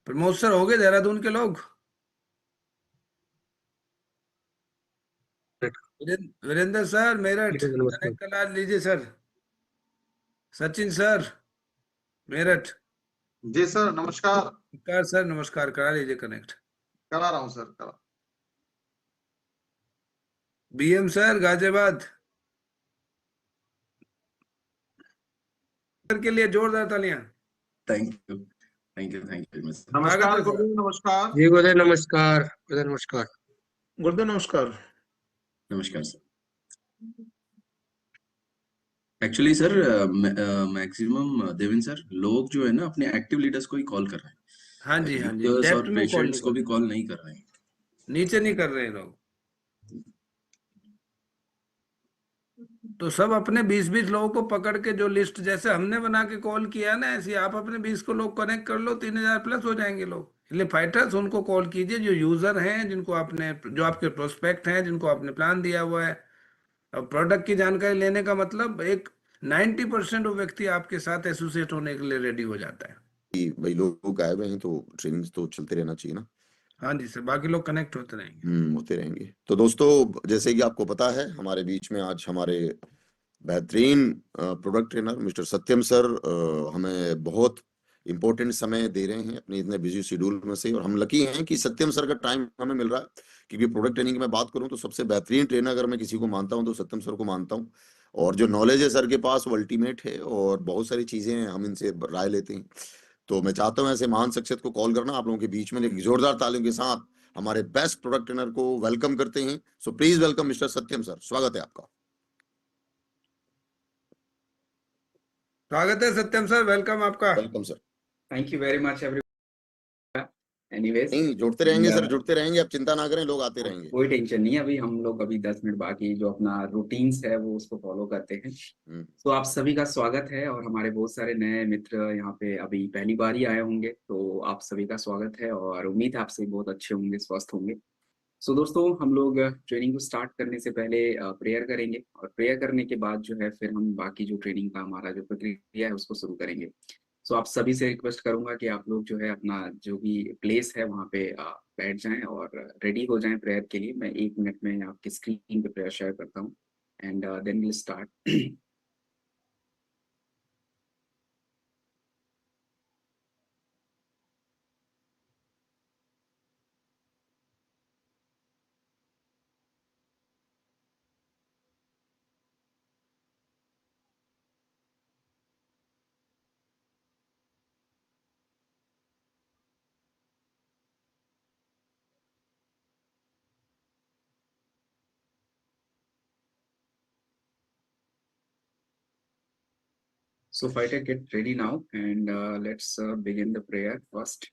Pramod sir हो गए देहरादून के लोग? वीरेंद्र सर मेरठ नमस्कार। कनेक्ट करा लीजिए सर। सचिन सर मेरठ। जी सर, नमस्कार। नमस्कार सर, नमस्कार, करा लीजिए कनेक्ट। करा रहा हूँ सर, करा। बीएम सर गाजियाबाद सर के लिए जोरदार तालियां। Thank you, thank you, thank you. नमस्कार गुरुदेव, नमस्कार जी गुरुदेव नमस्कार। गुरुदेव नमस्कार। गुरुदेव नमस्कार। नमस्कार sir. Actually sir maximum Devendra sir लोग जो है ना अपने एक्टिव लीडर्स को ही कॉल कर रहे हैं। हाँ जी, हाँ जी, यूजर्स डेप्थ और में कॉल पेशेंट्स नहीं को कर भी रहे, कॉल नहीं कर रहे हैं। नीचे नहीं कर रहे हैं लोग। तो सब अपने 20-20 लोगों को पकड़ के जो लिस्ट जैसे हमने बना के कॉल किया ना, ऐसे आप अपने 20 को लोग कनेक्ट कर लो, 3000 प्लस हो जाएंगे लोग। इसलिए फाइटर्स उनको कॉल कीजिए जो यूजर हैं, जिनको आपने, जो आपके प्रोस्पेक्ट हैं, जिनको आपने प्लान दिया हुआ है। अब प्रोडक्ट की जानकारी लेने का मतलब एक 90% वो व्यक्ति आपके साथ एसोसिएट होने के लिए रेडी हो जाता है। कि भाई लोग आए हुए हैं तो ट्रेनिंग तो चलते रहना चाहिए ना। हाँ जी सर, बाकी लोग कनेक्ट होते रहेंगे। होते रहेंगे। तो दोस्तों, जैसे कि आपको पता है, हमारे बीच में आज हमारे बेहतरीन प्रोडक्ट ट्रेनर मिस्टर सत्यम सर हमें बहुत इंपॉर्टेंट समय दे रहे हैं अपने इतने बिजी शेड्यूल में से, और हम लकी हैं कि सत्यम सर का टाइम हमें मिल रहा है। क्योंकि प्रोडक्ट ट्रेनिंग की मैं बात करूं तो सबसे बेहतरीन ट्रेनर अगर मैं किसी को मानता हूं तो सत्यम सर को मानता हूं। और जो नॉलेज है सर के पास वो अल्टीमेट है, और बहुत सारी चीजें हैं, हम इनसे राय लेते हैं। तो मैं चाहता हूं ऐसे महान शख्सियत को कॉल करना आप लोगों के बीच में, एक जोरदार तालियों के साथ हमारे बेस्ट प्रोडक्ट ट्रेनर को वेलकम करते हैं। So please welcome mister Satyam sir, स्वागत है आपका। स्वागत है सत्यम सर, वेलकम आपका। Welcome sir. Thank you very much everyone. Anyways, नहीं, जुड़ते रहेंगे सर, जुड़ते रहेंगे, आप चिंता ना करें, लोग आते रहेंगे। कोई टेंशन नहीं है। अभी हम लोग 10 मिनट बाकी जो अपना रूटीन्स है वो उसको फॉलो करते हैं। तो आप सभी का स्वागत है, और हमारे बहुत सारे नए मित्र यहाँ पे अभी पहली बार ही आए होंगे, तो आप सभी का स्वागत है और उम्मीद है आप सभी बहुत अच्छे होंगे, स्वस्थ होंगे। सो दोस्तों, हम लोग ट्रेनिंग को स्टार्ट करने से पहले प्रेयर करेंगे, और प्रेयर करने के बाद जो है फिर हम बाकी जो ट्रेनिंग का हमारा जो प्रक्रिया है उसको शुरू करेंगे। सो आप सभी से रिक्वेस्ट करूंगा कि आप लोग जो है अपना जो भी प्लेस है वहाँ पे बैठ जाएं और रेडी हो जाएं प्रेयर के लिए। मैं 1 मिनट में आपकी स्क्रीन पे प्रेयर शेयर करता हूँ, and then will start. So fighter, get ready now, and let's begin the prayer first.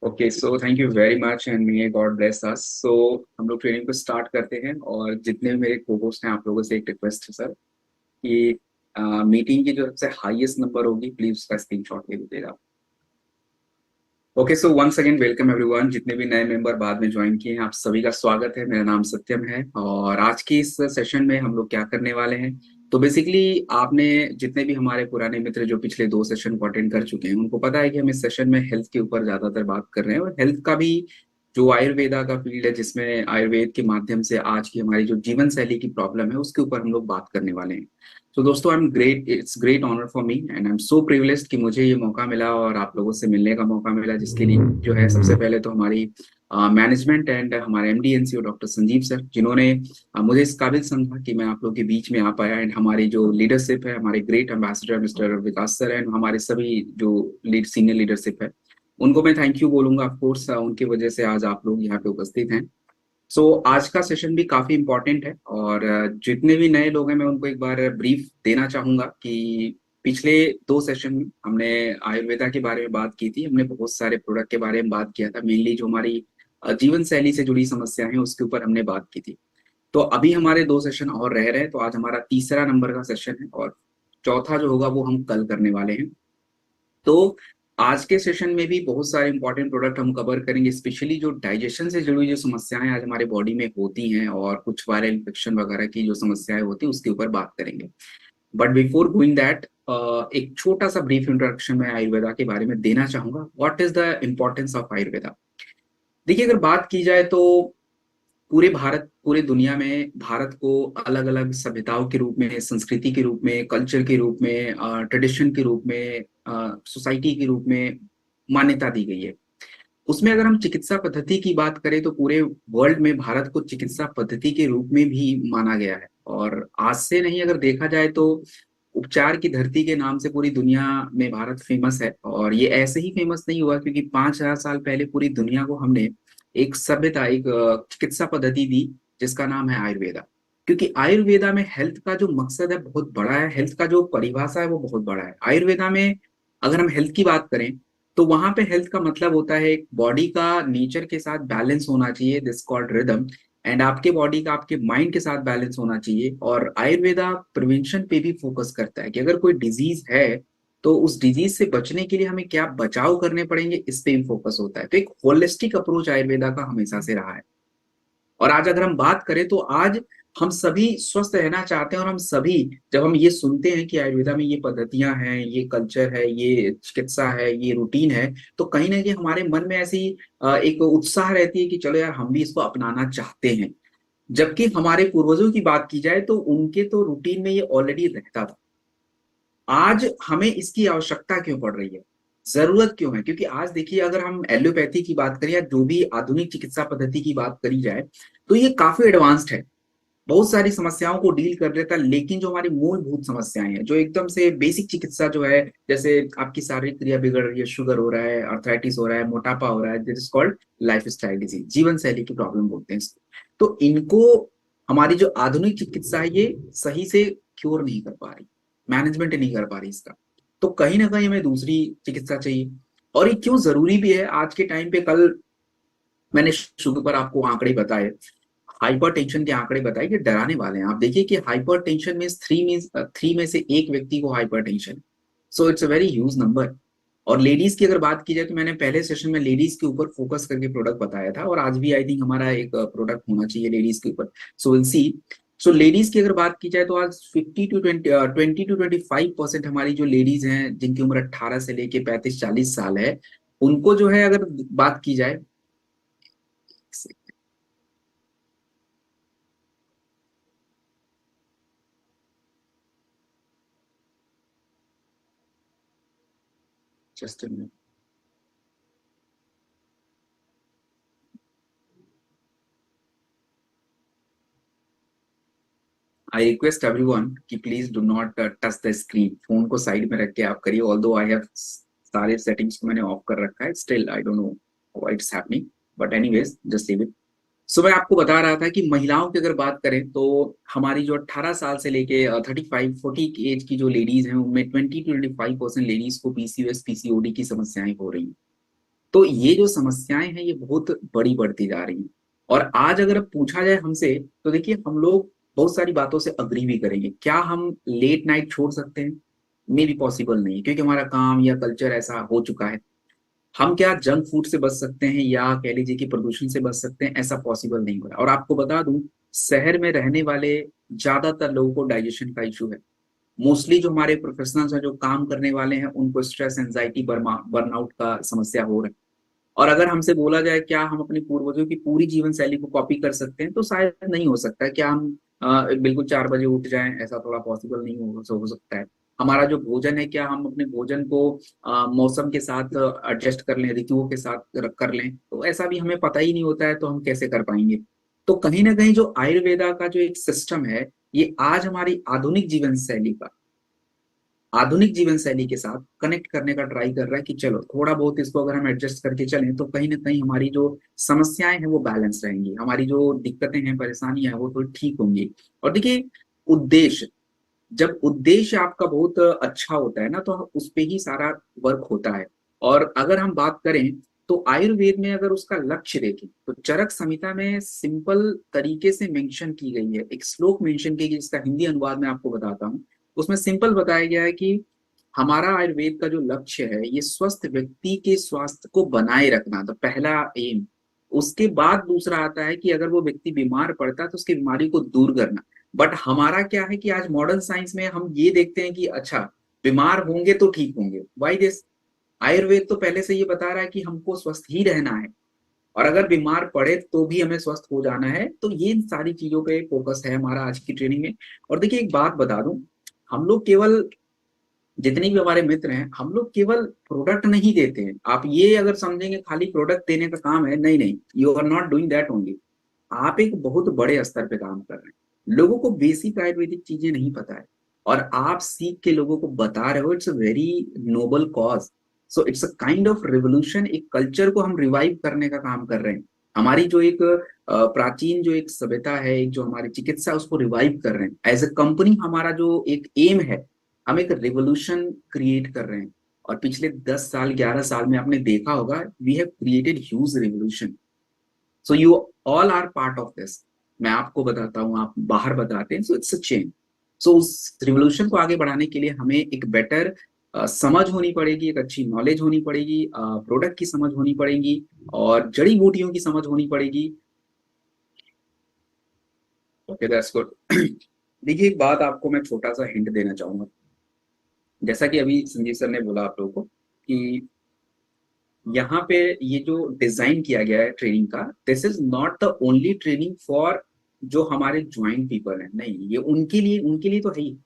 Okay, so thank you very much and may God bless us. So हम लोग training को start करते हैं, और जितने भी मेरे को होस्ट हैं आप लोगों से एक रिक्वेस्ट है सर कि मीटिंग की जो सबसे हाईएस्ट नंबर होगी प्लीज उसका स्क्रीनशॉट ले लीजिएगा। Okay, so once again welcome everyone. जितने भी नए मेंबर बाद में ज्वाइन किए हैं आप सभी का स्वागत है। मेरा नाम सत्यम है, और आज की इस सेशन में हम लोग क्या करने वाले हैं, तो बेसिकली आपने जितने भी हमारे पुराने मित्र जो पिछले 2 सेशन को अटेंड कर चुके हैं उनको पता है कि हम इस सेशन में हेल्थ के ऊपर ज्यादातर बात कर रहे हैं, और हेल्थ का भी जो आयुर्वेदा का फील्ड है जिसमें आयुर्वेद के माध्यम से आज की हमारी जो जीवन शैली की प्रॉब्लम है उसके ऊपर हम लोग बात करने वाले हैं। तो दोस्तों, I am great, it's great honour for me and I am so privileged कि मुझे ये मौका मिला और आप लोगों से मिलने का मौका मिला, जिसके लिए जो है सबसे पहले तो हमारी मैनेजमेंट एंड हमारे MD NCO doctor Sanjeev sir, जिन्होंने मुझे इस काबिल समझा कि मैं आप लोगों के बीच में आ पाया, एंड हमारी जो लीडरशिप है, हमारे great ambassador mister Vikas sir and हमारे सभी जो सीनियर लीडरशिप है, उनको मैं थैंक यू बोलूंगा। ऑफ कोर्स उनकी वजह से आज आप लोग यहाँ पे उपस्थित हैं। सो आज का सेशन भी काफी इंपॉर्टेंट है, और जितने भी नए लोग हैं मैं उनको एक बार ब्रीफ देना चाहूंगा कि पिछले 2 सेशन में हमने आयुर्वेदा के बारे में बात की थी, हमने बहुत सारे प्रोडक्ट के बारे में बात किया था, मेनली जो हमारी जीवन शैली से जुड़ी समस्याएं हैं उसके ऊपर हमने बात की थी। तो अभी हमारे 2 सेशन और रह रहे हैं, तो आज हमारा तीसरा नंबर का सेशन है, और चौथा जो होगा वो हम कल करने वाले हैं। तो आज के सेशन में भी बहुत सारे इंपॉर्टेंट प्रोडक्ट हम कवर करेंगे, स्पेशली जो डाइजेशन से जुड़ी जो समस्याएं आज हमारे बॉडी में होती हैं और कुछ वायरल इन्फेक्शन वगैरह की जो समस्याएं होती हैं उसके ऊपर बात करेंगे। बट बिफोर गोइंग दैट, एक छोटा सा ब्रीफ इंट्रोडक्शन मैं आयुर्वेदा के बारे में देना चाहूंगा। What is the importance of Ayurveda? देखिए, अगर बात की जाए तो पूरे दुनिया में भारत को अलग अलग सभ्यताओं के रूप में, संस्कृति के रूप में, कल्चर के रूप में, ट्रेडिशन के रूप में, सोसाइटी के रूप में मान्यता दी गई है। उसमें अगर हम चिकित्सा पद्धति की बात करें तो पूरे वर्ल्ड में भारत को चिकित्सा पद्धति के रूप में भी माना गया है, और आज से नहीं अगर देखा जाए तो उपचार की धरती के नाम से पूरी दुनिया में भारत फेमस है। और ये ऐसे ही फेमस नहीं हुआ क्योंकि 5000 साल पहले पूरी दुनिया को हमने एक सभ्यता, एक चिकित्सा पद्धति दी जिसका नाम है आयुर्वेदा। क्योंकि आयुर्वेदा में हेल्थ का जो मकसद है बहुत बड़ा है, हेल्थ का जो परिभाषा है वो बहुत बड़ा है। आयुर्वेदा में अगर हम हेल्थ की बात करें तो वहां पे हेल्थ का मतलब होता है एक बॉडी का नेचर के साथ बैलेंस होना चाहिए, दिस कॉल्ड रिदम, एंड आपके बॉडी का आपके माइंड के साथ बैलेंस होना चाहिए। और आयुर्वेदा प्रिवेंशन पे भी फोकस करता है कि अगर कोई डिजीज है तो उस डिजीज से बचने के लिए हमें क्या बचाव करने पड़ेंगे, इस पे भी फोकस होता है। तो एक होलिस्टिक अप्रोच आयुर्वेदा का हमेशा से रहा है। और आज अगर हम बात करें तो आज हम सभी स्वस्थ रहना चाहते हैं, और हम सभी जब हम ये सुनते हैं कि आयुर्वेदा में ये पद्धतियां हैं, ये कल्चर है, ये चिकित्सा है, ये रूटीन है, तो कहीं ना कहीं हमारे मन में ऐसी एक उत्साह रहती है कि चलो यार हम भी इसको अपनाना चाहते हैं। जबकि हमारे पूर्वजों की बात की जाए तो उनके तो रूटीन में ये ऑलरेडी रहता था। आज हमें इसकी आवश्यकता क्यों पड़ रही है, जरूरत क्यों है? क्योंकि आज देखिए, अगर हम एलोपैथी की बात करें या जो भी आधुनिक चिकित्सा पद्धति की बात करी जाए तो ये काफी एडवांस्ड है, बहुत सारी समस्याओं को डील कर लेता है। लेकिन जो हमारी मूलभूत समस्याएं हैं, जो एकदम से बेसिक चिकित्सा जो है, जैसे आपकी शारीरिक क्रिया बिगड़ रही है, शुगर हो रहा है, अर्थराइटिस हो रहा है, मोटापा हो रहा है, this is called life style disease, जीवन शैली की प्रॉब्लम बोलते हैं इसको। तो इनको हमारी जो आधुनिक चिकित्सा है ये सही से क्योर नहीं कर पा रही, मैनेजमेंट नहीं कर पा रही इसका। तो कहीं ना कहीं हमें दूसरी चिकित्सा चाहिए। और ये क्यों जरूरी भी है आज के टाइम पे? कल मैंने शुरू पर आपको आंकड़े बताए, हाइपरटेंशन के आंकड़े बताए कि डराने वाले हैं। आप देखिए कि हाइपरटेंशन में 3 में से 1 व्यक्ति को hypertension, so it's a very huge number. और लेडीज की अगर बात की जाए तो मैंने पहले सेशन में लेडीज के ऊपर फोकस करके प्रोडक्ट बताया था, और आज भी आई थिंक हमारा एक प्रोडक्ट होना चाहिए लेडीज के ऊपर, so will see. So ladies की अगर बात की जाए तो आज 20 to 25% हमारी जो लेडीज हैं जिनकी उम्र 18 से लेके 35-40 साल है, उनको जो है अगर बात की जाए, just a minute, I request everyone कि please do not touch the screen. Phone को साइड में रख के आप करिए, ऑल्दो आई हैव सारे सेटिंग्स को मैंने ऑफ कर रखा है, still I don't know what is happening, but anyways just leave it. So मैं आपको बता रहा था कि महिलाओं की अगर बात करें तो हमारी जो 18 साल से लेके 35-40 की एज की जो लेडीज हैं उनमें 20 to 25% लेडीज को पीसीओएस पीसीओडी की समस्याएं हो रही हैं। तो ये जो समस्याएं हैं ये बहुत बड़ी बढ़ती जा रही हैं। और आज अगर पूछा जाए हमसे, तो देखिए हम लोग बहुत सारी बातों से अग्री भी करेंगे। क्या हम लेट नाइट छोड़ सकते हैं? मे बी पॉसिबल नहीं, क्योंकि हमारा काम या कल्चर ऐसा हो चुका है। हम क्या जंक फूड से बच सकते हैं या कह लीजिए कि प्रदूषण से बच सकते हैं? ऐसा पॉसिबल नहीं हो रहा। और आपको बता दूं, शहर में रहने वाले ज्यादातर लोगों को डाइजेशन का इशू है। मोस्टली जो हमारे प्रोफेशनल्स हैं, जो काम करने वाले हैं, उनको स्ट्रेस, एंजाइटी, बर्नआउट का समस्या हो रहा है। और अगर हमसे बोला जाए क्या हम अपने पूर्वजों की पूरी जीवन शैली को कॉपी कर सकते हैं, तो शायद नहीं हो सकता है। क्या हम बिल्कुल 4 बजे उठ जाएं? ऐसा थोड़ा पॉसिबल नहीं हो सकता है। हमारा जो भोजन है, क्या हम अपने भोजन को मौसम के साथ एडजस्ट कर लें, ऋतुओं के साथ कर लें? तो ऐसा भी हमें पता ही नहीं होता है, तो हम कैसे कर पाएंगे? तो कहीं ना कहीं जो आयुर्वेदा का जो एक सिस्टम है, ये आज हमारी आधुनिक जीवन शैली के साथ कनेक्ट करने का ट्राई कर रहा है कि चलो थोड़ा बहुत इसको अगर हम एडजस्ट करके चलें, तो कहीं ना कहीं हमारी जो समस्याएं हैं वो बैलेंस रहेंगी, हमारी जो दिक्कतें हैं, परेशानियां हैं, वो थोड़ी ठीक होंगी। और देखिए, उद्देश्य, जब उद्देश्य आपका बहुत अच्छा होता है ना, तो उस पे ही सारा वर्क होता है। और अगर हम बात करें तो आयुर्वेद में अगर उसका लक्ष्य देखें, तो चरक संहिता में सिंपल तरीके से मेंशन की गई है, एक श्लोक मेंशन की गई, जिसका हिंदी अनुवाद मैं आपको बताता हूँ। उसमें सिंपल बताया गया है कि हमारा आयुर्वेद का जो लक्ष्य है, ये स्वस्थ व्यक्ति के स्वास्थ्य को बनाए रखना, तो पहला एम। उसके बाद दूसरा आता है कि अगर वो व्यक्ति बीमार पड़ता है तो उसकी बीमारी को दूर करना। बट हमारा क्या है कि आज मॉडर्न साइंस में हम ये देखते हैं कि अच्छा, बीमार होंगे तो ठीक होंगे। Why this? आयुर्वेद तो पहले से ये बता रहा है कि हमको स्वस्थ ही रहना है, और अगर बीमार पड़े तो भी हमें स्वस्थ हो जाना है। तो ये सारी चीजों पे फोकस है हमारा आज की ट्रेनिंग में। और देखिए, एक बात बता दूं, हम लोग केवल, जितने भी हमारे मित्र हैं, हम लोग केवल प्रोडक्ट नहीं देते हैं। आप ये अगर समझेंगे खाली प्रोडक्ट देने का काम है, नहीं नहीं, you are not doing that only. आप एक बहुत बड़े स्तर पे काम कर रहे हैं। लोगों को बेसिक आयुर्वेदिक चीजें नहीं पता है, और आप सीख के लोगों को बता रहे हो। It's a very noble cause. So it's a kind of revolution. एक कल्चर को हम रिवाइव करने का काम कर रहे हैं। हमारी जो एक प्राचीन जो एक सभ्यता है, एक जो हमारी चिकित्सा है, उसको रिवाइव कर रहे हैं। एज ए कंपनी हमारा जो एक एम है, हम एक रिवोल्यूशन क्रिएट कर रहे हैं। और पिछले 10 साल 11 साल में आपने देखा होगा, we have created huge revolution. So you all are part of this. मैं आपको बताता हूँ, आप बाहर बताते हैं। So it's a change. सो उस रिवोल्यूशन को आगे बढ़ाने के लिए हमें एक बेटर समझ होनी पड़ेगी, एक अच्छी नॉलेज होनी पड़ेगी, प्रोडक्ट की समझ होनी पड़ेगी, और जड़ी बूटियों की समझ होनी पड़ेगी। Okay, that's good. देखिए, एक बात आपको मैं छोटा सा हिंट देना चाहूंगा। जैसा कि अभी संजीव सर ने बोला आप लोगों को कि यहाँ पे ये जो डिजाइन किया गया है ट्रेनिंग का, this is not the only training for जो हमारे ज्वाइंट पीपल हैं। नहीं, ये उनके लिए तो है ही,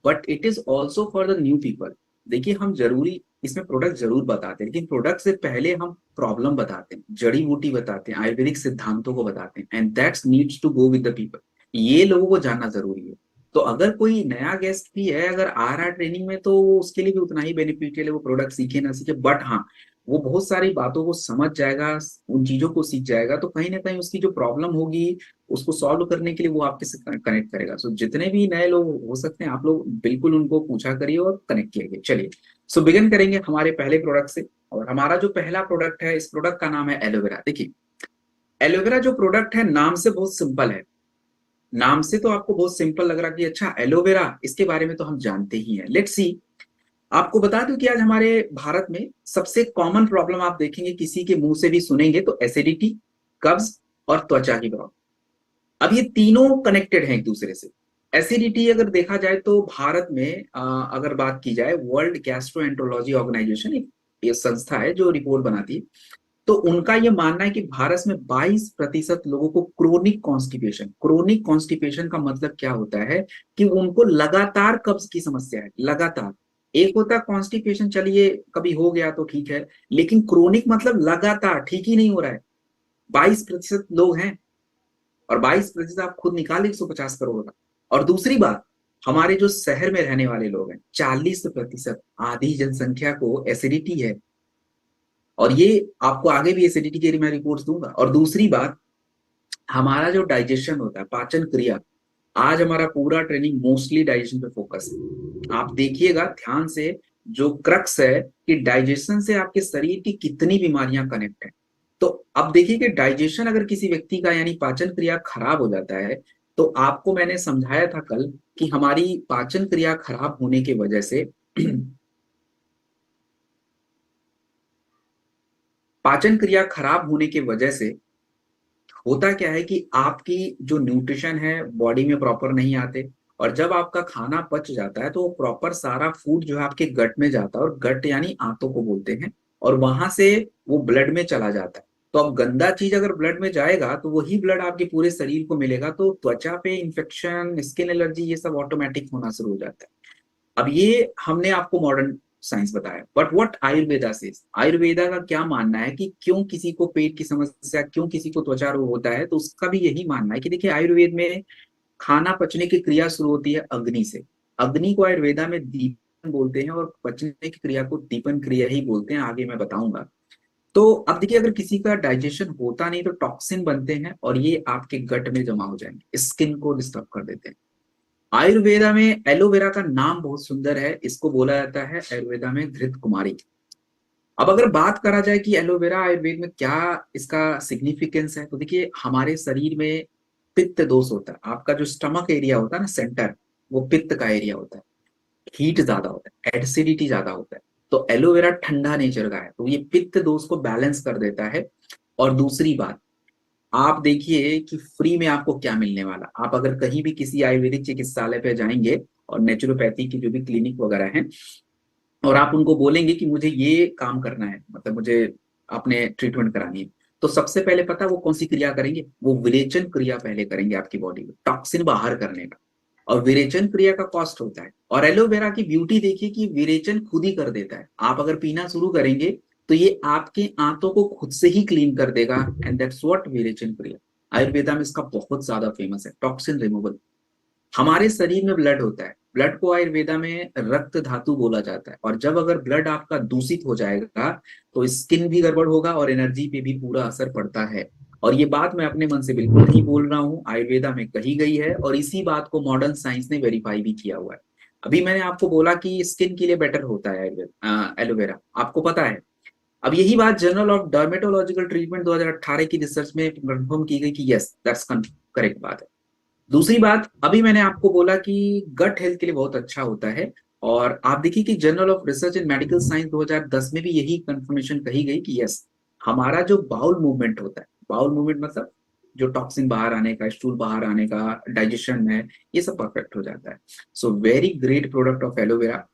but it is also for the new people. देखिए, हम जरूरी इसमें प्रोडक्ट जरूर बताते हैं, लेकिन प्रोडक्ट से पहले हम प्रॉब्लम बताते हैं, जड़ी बूटी बताते हैं, आयुर्वेदिक सिद्धांतों को बताते हैं, and that's needs to go with the people. ये लोगों को जानना जरूरी है। तो अगर कोई नया गेस्ट भी है, अगर आ रहा है ट्रेनिंग में, तो उसके लिए भी उतना ही बेनिफिशियल है, वो प्रोडक्ट सीखे ना सीखे, बट हाँ, वो बहुत सारी बातों को समझ जाएगा, उन चीजों को सीख जाएगा, तो कहीं ना कहीं उसकी जो प्रॉब्लम होगी उसको सॉल्व करने के लिए वो आपके से कनेक्ट करेगा। सो जितने भी नए लोग हो सकते हैं, आप लोग बिल्कुल उनको पूछा करिए और कनेक्ट किए। चलिए, सो बिगिन करेंगे हमारे पहले प्रोडक्ट से। और हमारा जो पहला प्रोडक्ट है, इस प्रोडक्ट का नाम है एलोवेरा। देखिए, एलोवेरा जो प्रोडक्ट है, नाम से बहुत सिंपल है। नाम से तो आपको बहुत सिंपल लग रहा कि अच्छा एलोवेरा, इसके बारे में तो हम जानते ही हैं। लेट्स सी, आपको बता दूं कि आज हमारे भारत में सबसे कॉमन प्रॉब्लम आप देखेंगे, किसी के मुंह से भी सुनेंगे, तो एसिडिटी, कब्ज और त्वचा की प्रॉब्लम। अब ये तीनों कनेक्टेड हैं एक दूसरे से। एसिडिटी अगर देखा जाए तो भारत में अगर बात की जाए, वर्ल्ड गैस्ट्रोएंटरोलॉजी ऑर्गेनाइजेशन एक संस्था है जो रिपोर्ट बनाती है, तो उनका ये मानना है कि भारत में 22% लोगों को क्रोनिक कॉन्स्टिपेशन का मतलब क्या होता है कि उनको लगातार कब्ज की समस्या है। लगातार, एक होता है कॉन्स्टिपेशन, चलिए कभी हो गया तो ठीक है, लेकिन क्रोनिक मतलब लगातार ठीक ही नहीं हो रहा है। 22% लोग हैं, और 22% आप खुद निकालिए 150 करोड़ का। और दूसरी बात, हमारे जो शहर में रहने वाले लोग हैं, 40%, आधी जनसंख्या को एसिडिटी है। और ये आपको आगे भी एसिडिटी के लिए मैं रिपोर्ट्स दूंगा। और दूसरी बात, हमारा जो डाइजेशन होता है, पाचन क्रिया, आज हमारा पूरा ट्रेनिंग मोस्टली डाइजेशन पे फोकस है। आप देखिएगा ध्यान से, जो क्रक्स है कि डाइजेशन से आपके शरीर की कितनी बीमारियां कनेक्ट है। तो अब देखिए कि डाइजेशन अगर किसी व्यक्ति का यानी पाचन क्रिया खराब हो जाता है, तो आपको मैंने समझाया था कल कि हमारी पाचन क्रिया खराब होने की वजह से पाचन क्रिया खराब होने की वजह से होता क्या है कि आपकी जो न्यूट्रिशन है बॉडी में प्रॉपर नहीं आते, और जब आपका खाना पच जाता है तो वो प्रॉपर सारा फूड जो है आपके गट में जाता है, और गट यानी आंतों को बोलते हैं, और वहां से वो ब्लड में चला जाता है। तो अब गंदा चीज अगर ब्लड में जाएगा तो वही ब्लड आपके पूरे शरीर को मिलेगा, तो त्वचा पे इन्फेक्शन, स्किन एलर्जी, ये सब ऑटोमेटिक होना शुरू हो जाता है। अब ये हमने आपको मॉडर्न साइंस बताया, बट व्हाट आयुर्वेदा से, आयुर्वेदा का क्या मानना है कि क्यों किसी को पेट की समस्या, क्यों किसी को त्वचा रोग होता है, तो उसका भी यही मानना है कि देखिए आयुर्वेद में खाना पचने की क्रिया शुरू होती है अग्नि से। अग्नि को आयुर्वेदा में दीपन बोलते हैं और पचने की क्रिया को दीपन क्रिया ही बोलते हैं, आगे मैं बताऊंगा। तो अब देखिए अगर किसी का डाइजेशन होता नहीं तो टॉक्सिन बनते हैं और ये आपके गट में जमा हो जाएंगे, स्किन को डिस्टर्ब कर देते हैं। आयुर्वेदा में एलोवेरा का नाम बहुत सुंदर है, इसको बोला जाता है आयुर्वेदा में घृत कुमारी। अब अगर बात करा जाए कि एलोवेरा आयुर्वेद में क्या इसका सिग्निफिकेंस है, तो देखिए हमारे शरीर में पित्त दोष होता है, आपका जो स्टमक एरिया होता है ना, सेंटर, वो पित्त का एरिया होता है, हीट ज्यादा होता है, एसिडिटी ज्यादा होता है, तो एलोवेरा ठंडा नेचर का है, तो ये पित्त दोष को बैलेंस कर देता है। और दूसरी बात, आप देखिए कि फ्री में आपको क्या मिलने वाला, आप अगर कहीं भी किसी आयुर्वेदिक चिकित्सालय पे जाएंगे और नेचुरोपैथी की जो भी क्लिनिक वगैरह हैं, और आप उनको बोलेंगे कि मुझे ये काम करना है, मतलब मुझे अपने ट्रीटमेंट करानी है, तो सबसे पहले पता वो कौन सी क्रिया करेंगे, वो विरेचन क्रिया पहले करेंगे आपकी बॉडी में, टॉक्सिन बाहर करने का। और विरेचन क्रिया का कॉस्ट होता है, और एलोवेरा की ब्यूटी देखिए कि विरेचन खुद ही कर देता है। आप अगर पीना शुरू करेंगे तो ये आपके आंतों को खुद से ही क्लीन कर देगा, एंड दैट्स व्हाट विरेचन क्रिया। आयुर्वेदा में इसका बहुत ज्यादा फेमस है, टॉक्सिन रिमूवल। हमारे शरीर में ब्लड होता है, ब्लड को आयुर्वेदा में रक्त धातु बोला जाता है, और जब अगर ब्लड आपका दूषित हो जाएगा तो स्किन भी गड़बड़ होगा और एनर्जी पे भी पूरा असर पड़ता है। और ये बात मैं अपने मन से बिल्कुल नहीं बोल रहा हूँ, आयुर्वेदा में कही गई है, और इसी बात को मॉडर्न साइंस ने वेरीफाई भी किया हुआ है। अभी मैंने आपको बोला कि स्किन के लिए बेटर होता है एलोवेरा, आपको पता है। अब यही बात जर्नल ऑफ डर्मेटोलॉजिकल ट्रीटमेंट 2018 की रिसर्च में कंफर्म की गई कि यस दैट्स करेक्ट बात है। दूसरी बात, अभी मैंने आपको बोला कि गट हेल्थ के लिए बहुत अच्छा होता है, और आप देखिए कि journal of research in medical science 2010 में भी यही कंफर्मेशन कही गई कि यस, हमारा जो बाउल मूवमेंट होता है, बाउल मूवमेंट मतलब जो टॉक्सिन बाहर आने का, स्टूल बाहर आने का, डाइजेशन में, ये सब परफेक्ट हो जाता है। So very great product of aloe vera.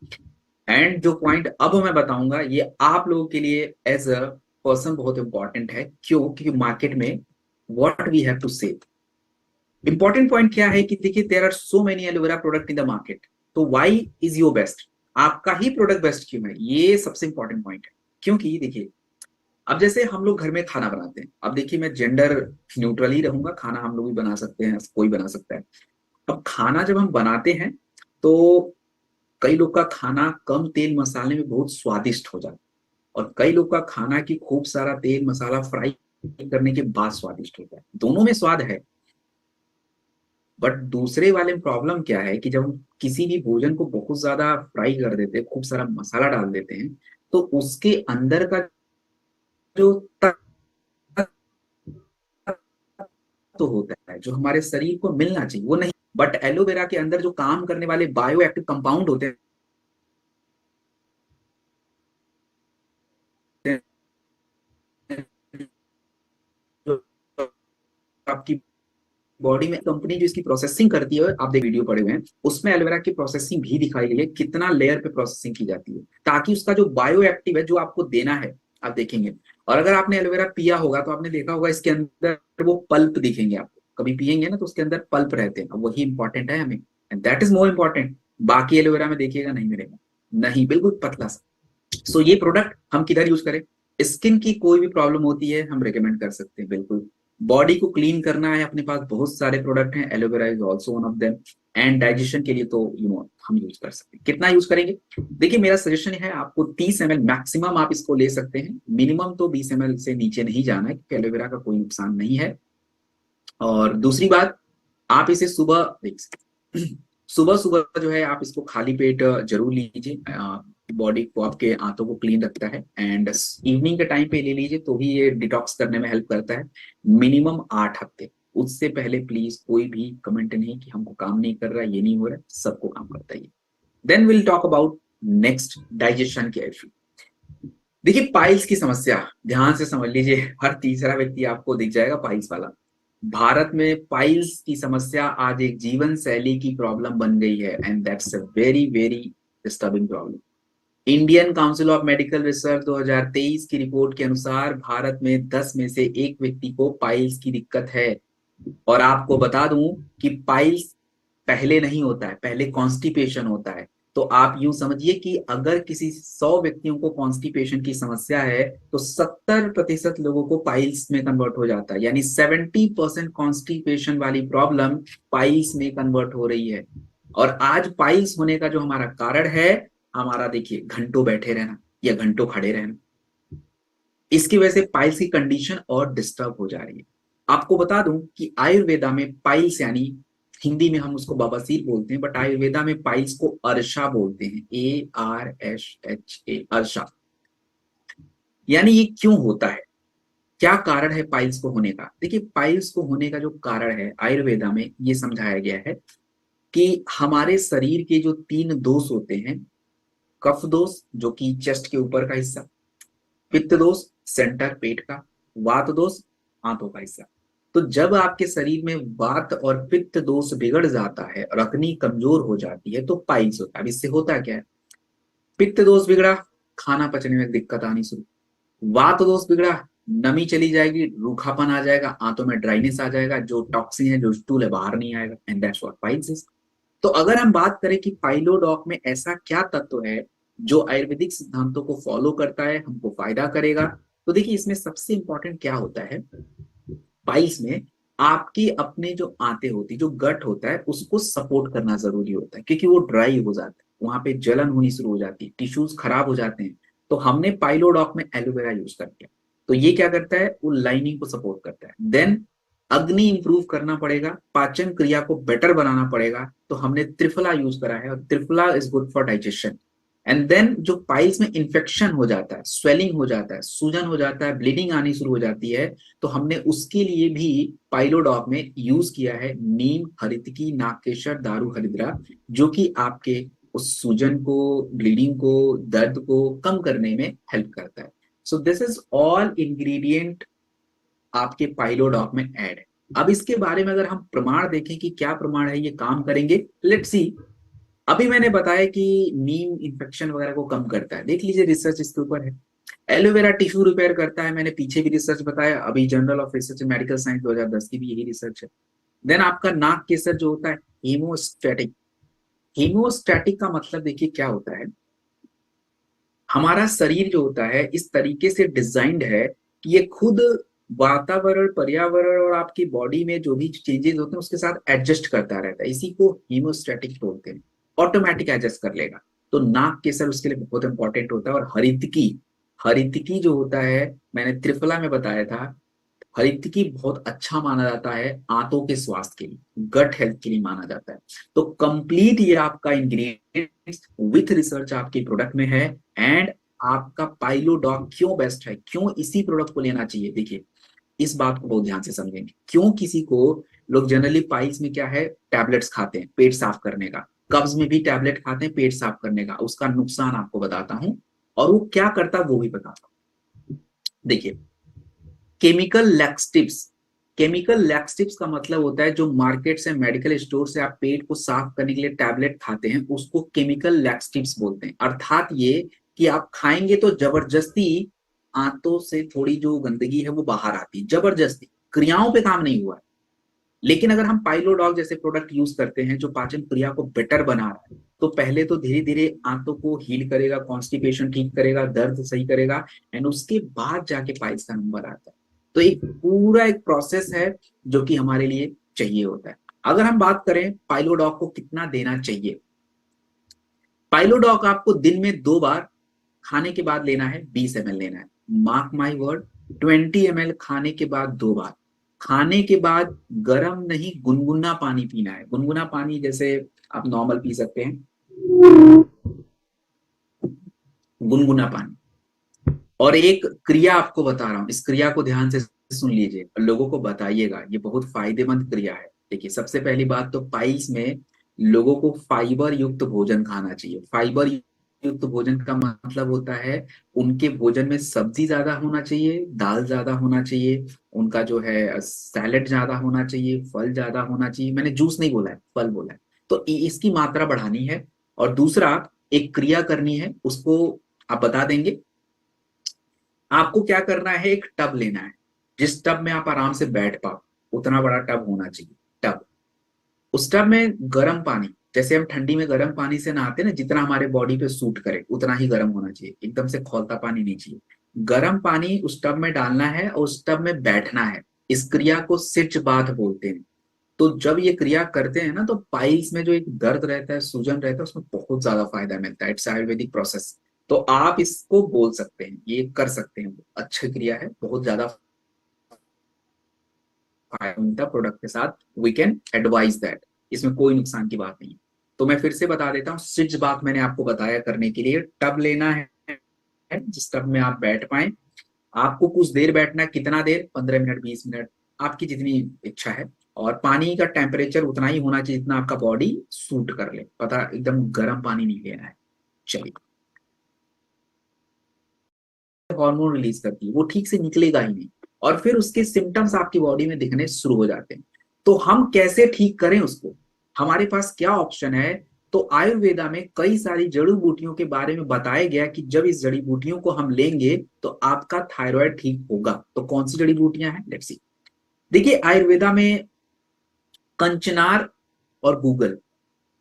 And जो पॉइंट अब मैं बताऊंगा ये आप लोगों के लिए एज अ पर्सन बहुत इंपॉर्टेंट है, क्योंकि मार्केट में what we have to say. Important point क्या है कि देखिए there are so many aloe vera product in the market, तो व्हाई इज योर बेस्ट, आपका ही प्रोडक्ट बेस्ट क्यों है, ये सबसे इंपॉर्टेंट पॉइंट है। क्योंकि देखिए अब जैसे हम लोग घर में खाना बनाते हैं, अब देखिए मैं जेंडर न्यूट्रल ही रहूंगा, खाना हम लोग भी बना सकते हैं, कोई बना सकता है। अब खाना जब हम बनाते हैं तो कई लोग का खाना कम तेल मसाले में बहुत स्वादिष्ट हो जाता है, और कई लोग का खाना की खूब सारा तेल मसाला फ्राई करने के बाद स्वादिष्ट होता है। दोनों में स्वाद है, बट दूसरे वाले में प्रॉब्लम क्या है कि जब हम किसी भी भोजन को बहुत ज्यादा फ्राई कर देते हैं, खूब सारा मसाला डाल देते हैं, तो उसके अंदर का जो तो होता है जो हमारे शरीर को मिलना चाहिए वो नहीं। बट एलोवेरा के अंदर जो काम करने वाले बायो एक्टिव कंपाउंड होते हैं, जो आपकी बॉडी में कंपनी जो इसकी प्रोसेसिंग करती है, आप देख वीडियो पड़े हुए हैं, उसमें एलोवेरा की प्रोसेसिंग भी दिखाई गई है, कितना लेयर पे प्रोसेसिंग की जाती है, ताकि उसका जो बायो एक्टिव है जो आपको देना है आप देखेंगे। और अगर आपने एलोवेरा पिया होगा तो आपने देखा होगा इसके अंदर वो पल्प दिखेंगे, आपको कभी पियेंगे ना तो उसके अंदर पल्प रहते हैं, वही इंपॉर्टेंट है हमें, and that is more important. बाकी एलोवेरा में देखिएगा नहीं मिलेगा, नहीं, बिल्कुल पतला सा। सो ये प्रोडक्ट हम किधर यूज करें, स्किन की कोई भी प्रॉब्लम होती है हम रिकमेंड कर सकते हैं, बिल्कुल। बॉडी को क्लीन करना है, अपने पास बहुत सारे प्रोडक्ट हैं, aloe vera is also one of them. And digestion के लिए तो हम यूज कर सकते हैं। कितना यूज करेंगे, देखिए मेरा सजेशन है आपको 30 ml मैक्सिमम आप इसको ले सकते हैं, मिनिमम तो 20 ml से नीचे नहीं जाना है, क्योंकि एलोवेरा का कोई नुकसान नहीं है। और दूसरी बात, आप इसे सुबह सुबह सुबह जो है आप इसको खाली पेट जरूर लीजिए, बॉडी को, आपके आंतों को क्लीन रखता है। एंड इवनिंग के टाइम पे ले लीजिए तो भी ये डिटॉक्स करने में हेल्प करता है। मिनिमम 8 हफ्ते, उससे पहले प्लीज कोई भी कमेंट नहीं कि हमको काम नहीं कर रहा, ये नहीं हो रहा, सबको काम करता है ये। Then will talk about next, digestion के इशू। देखिए पाइल्स की समस्या ध्यान से समझ लीजिए, हर तीसरा व्यक्ति आपको दिख जाएगा पाइल्स वाला। भारत में पाइल्स की समस्या आज एक जीवन शैली की प्रॉब्लम बन गई है, and that's a very very disturbing problem. Indian council of medical research 2023 की रिपोर्ट के अनुसार भारत में 10 में से 1 व्यक्ति को पाइल्स की दिक्कत है। और आपको बता दूं कि पाइल्स पहले नहीं होता है, पहले कॉन्स्टिपेशन होता है। तो आप यूं समझिए कि अगर किसी 100 व्यक्तियों को कॉन्स्टिपेशन की समस्या है तो 70% लोगों को पाइल्स में कन्वर्ट हो जाता है, यानी 70% कॉन्स्टिपेशन वाली प्रॉब्लम पाइल्स में कन्वर्ट हो रही है। और आज पाइल्स होने का जो हमारा कारण है, हमारा देखिए घंटों बैठे रहना या घंटों खड़े रहना, इसकी वजह से पाइल्स की कंडीशन और डिस्टर्ब हो जा रही है। आपको बता दूं कि आयुर्वेदा में पाइल्स, यानी हिंदी में हम उसको बवासीर बोलते हैं, बट आयुर्वेदा में पाइल्स को अर्शा बोलते हैं, ARSHA, अर्शा। यानी ये क्यों होता है, क्या कारण है पाइल्स को होने का? देखिए पाइल्स को होने का जो कारण है आयुर्वेदा में ये समझाया गया है कि हमारे शरीर के जो 3 दोष होते हैं, कफ दोष जो कि चेस्ट के ऊपर का हिस्सा, पित्त दोष सेंटर पेट का, वात दोष आंतों का हिस्सा। तो जब आपके शरीर में वात और पित्त दोष बिगड़ जाता है और अग्नि कमजोर हो जाती है तो पाइल्स होता है। अब इससे होता क्या है, पित्त दोष बिगड़ा, खाना पचने में दिक्कत आनी शुरू, वात दोष बिगड़ा, नमी चली जाएगी, रूखापन आ जाएगा, आंतों में ड्राइनेस आ जाएगा, जो टॉक्सिन है, जो स्टूल है, बाहर नहीं आएगा, and that's what piles is. तो अगर हम बात करें कि पाइलोडॉक में ऐसा क्या तत्व है जो आयुर्वेदिक सिद्धांतों को फॉलो करता है, हमको फायदा करेगा, तो देखिए इसमें सबसे इंपॉर्टेंट क्या होता है, पाइल्स में आपकी अपने जो आंतें होती, जो गट होता है, उसको सपोर्ट करना जरूरी होता है, क्योंकि वो ड्राई हो जाता है, वहां पे जलन होनी शुरू हो जाती है, टिश्यूज खराब हो जाते हैं। तो हमने पाइलोडॉक में एलोवेरा यूज कर दिया, तो ये क्या करता है, वो लाइनिंग को सपोर्ट करता है। देन अग्नि इंप्रूव करना पड़ेगा, पाचन क्रिया को बेटर बनाना पड़ेगा, तो हमने त्रिफला यूज करा है, और triphala is good for digestion. And then जो पाइल्स में इंफेक्शन हो जाता है, स्वेलिंग हो जाता है, सूजन हो जाता है, ब्लीडिंग आनी शुरू हो जाती है, तो हमने उसके लिए भी पाइलोडॉक में यूज किया है नीम, हरितकी, नागकेशर, दारू, हरिद्रा, जो कि आपके उस सूजन को, ब्लीडिंग को, दर्द को कम करने में हेल्प करता है। So this is all ingredient आपके पाइलोडॉक में ऐड है। अब इसके बारे में अगर हम प्रमाण देखें कि क्या प्रमाण है ये काम करेंगे, लेट्स सी। अभी मैंने बताया कि नीम इन्फेक्शन वगैरह को कम करता है, देख लीजिए रिसर्च इसके ऊपर है। एलोवेरा टिश्यू रिपेयर करता है, मैंने पीछे भी रिसर्च बताया, अभी journal of research in medical science 2010 की भी यही रिसर्च है। देन आपका नाक केसर जो होता है हीमोस्टैटिक, हीमोस्टैटिक का मतलब देखिए क्या होता है, हमारा शरीर जो होता है इस तरीके से डिजाइंड है कि ये खुद वातावरण, पर्यावरण और आपकी बॉडी में जो भी चेंजेस होते हैं उसके साथ एडजस्ट करता रहता है, इसी को हीमोस्टैटिक बोलते हैं, ऑटोमेटिक एडजस्ट कर लेगा। तो नाक केसर उसके लिए बहुत इंपॉर्टेंट होता है। और हरितकी, हरितकी जो होता है मैंने त्रिफला में बताया था, हरितकी बहुत अच्छा माना जाता है आंतों के स्वास्थ्य के लिए, गट हेल्थ के लिए माना जाता है। तो कंप्लीट ये आपका इंग्रेडिएंट्स विथ रिसर्च आपके प्रोडक्ट में है। एंड आपका पाइलोडॉक क्यों बेस्ट है, क्यों इसी प्रोडक्ट को लेना चाहिए, देखिए इस बात को बहुत ध्यान से समझेंगे। क्यों किसी को, लोग जनरली पाइल्स में क्या है, टैबलेट्स खाते हैं पेट साफ करने का, कब्ज में भी टैबलेट खाते हैं पेट साफ करने का, उसका नुकसान आपको बताता हूं और वो क्या करता है वो भी बताता हूं। देखिए केमिकल लैक्सेटिव्स, केमिकल लैक्सेटिव्स का मतलब होता है जो मार्केट से, मेडिकल स्टोर से आप पेट को साफ करने के लिए टैबलेट खाते हैं, उसको केमिकल लैक्सेटिव्स बोलते हैं। अर्थात ये कि आप खाएंगे तो जबरदस्ती आंतों से थोड़ी जो गंदगी है वो बाहर आती है, जबरदस्ती, क्रियाओं पे काम नहीं हुआ है। लेकिन अगर हम पाइलोडॉक जैसे प्रोडक्ट यूज करते हैं जो पाचन क्रिया को बेटर बना रहा है, तो पहले तो धीरे धीरे आंतों को हील करेगा, कॉन्स्टिपेशन ठीक करेगा, दर्द सही करेगा, एंड उसके बाद जाके पाइल्स का नंबर आता है। तो एक पूरा एक प्रोसेस है जो कि हमारे लिए चाहिए होता है। अगर हम बात करें पाइलोडॉक को कितना देना चाहिए, पाइलोडॉक आपको दिन में 2 बार खाने के बाद लेना है, 20 ml लेना है, मार्क माई वर्ड, 20 ml खाने के बाद 2 बार, खाने के बाद गर्म नहीं गुनगुना पानी पीना है। गुनगुना पानी जैसे आप नॉर्मल पी सकते हैं, गुनगुना पानी। और एक क्रिया आपको बता रहा हूं, इस क्रिया को ध्यान से सुन लीजिए और लोगों को बताइएगा, ये बहुत फायदेमंद क्रिया है। देखिए, सबसे पहली बात तो पाइल्स में लोगों को फाइबर युक्त भोजन खाना चाहिए। फाइबर युक्त भोजन का मतलब होता है उनके भोजन में सब्जी ज्यादा होना चाहिए, दाल ज्यादा होना चाहिए, उनका जो है सैलेड ज्यादा होना चाहिए, फल ज्यादा होना चाहिए। मैंने जूस नहीं बोला है, फल बोला है। तो इसकी मात्रा बढ़ानी है। और दूसरा, एक क्रिया करनी है, उसको आप बता देंगे। आपको क्या करना है, एक टब लेना है, जिस टब में आप आराम से बैठ पाओ, उतना बड़ा टब होना चाहिए। टब, उस टब में गर्म पानी, जैसे हम ठंडी में गर्म पानी से नहाते हैं ना, जितना हमारे बॉडी पे सूट करे उतना ही गर्म होना चाहिए, एकदम से खौलता पानी नहीं चाहिए। गर्म पानी उस टब में डालना है और उस टब में बैठना है। इस क्रिया को सिच बाथ बोलते हैं। तो जब ये क्रिया करते हैं ना, तो पाइल्स में जो एक दर्द रहता है, सूजन रहता है, उसमें बहुत ज्यादा फायदा मिलता है। It's Ayurvedic process. तो आप इसको बोल सकते हैं, ये कर सकते हैं, अच्छी क्रिया है, बहुत ज्यादा फायदा प्रोडक्ट के साथ। वी कैन एडवाइज दैट, इसमें कोई नुकसान की बात नहीं है। तो मैं फिर से बता देता हूँ, सिच बाथ मैंने आपको बताया करने के लिए। टब लेना है, जिस टब में आप बैठ पाए। आपको कुछ देर बैठना है, कितना देर, 15 मिनट, 20 मिनट, आपकी जितनी इच्छा है। और पानी का टेम्परेचर उतना ही होना चाहिए जितना आपका बॉडी सूट कर ले। पता, एकदम गर्म पानी नहीं लेना है। चलिए, हार्मोन रिलीज करती है, वो ठीक से निकलेगा ही नहीं, और फिर उसके सिम्टम्स आपकी बॉडी में दिखने शुरू हो जाते हैं। तो हम कैसे ठीक करें उसको, हमारे पास क्या ऑप्शन है? तो आयुर्वेदा में कई सारी जड़ी बूटियों के बारे में बताया गया कि जब इस जड़ी बूटियों को हम लेंगे तो आपका थायराइड ठीक होगा। तो कौन सी जड़ी बूटियां हैं, लेट्स सी। देखिए, आयुर्वेदा में कंचनार और गूगल,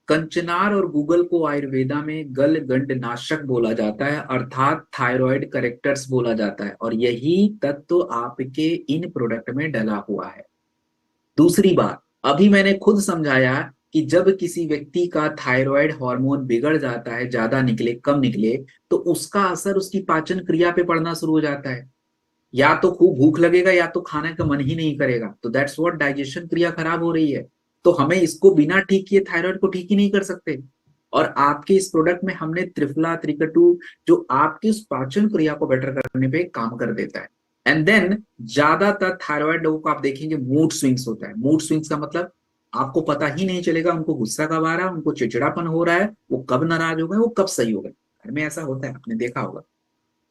कंचनार और गूगल को आयुर्वेदा में गल गंड नाशक बोला जाता है, अर्थात थायराइड करेक्टर्स बोला जाता है, और यही तत्व आपके इन प्रोडक्ट में डला हुआ है। दूसरी बात, अभी मैंने खुद समझाया कि जब किसी व्यक्ति का थायराइड हार्मोन बिगड़ जाता है, ज्यादा निकले, कम निकले, तो उसका असर उसकी पाचन क्रिया पे पड़ना शुरू हो जाता है। या तो खूब भूख लगेगा या तो खाने का मन ही नहीं करेगा। तो दैट्स व्हाट, डाइजेशन क्रिया खराब हो रही है। तो हमें इसको बिना ठीक किए थायराइड को ठीक ही नहीं कर सकते। और आपके इस प्रोडक्ट में हमने त्रिफला त्रिकटु, जो आपकी उस पाचन क्रिया को बेटर करने पे काम कर देता है। एंड देन ज्यादातर थायराइड लोगों को आप देखेंगे मूड स्विंग्स होता है। मूड स्विंग्स का मतलब आपको पता ही नहीं चलेगा उनको गुस्सा कब आ रहा है, उनको चिड़चिड़ापन हो रहा है, वो कब नाराज हो गए, वो कब सही हो गए। घर में ऐसा होता है, आपने देखा होगा।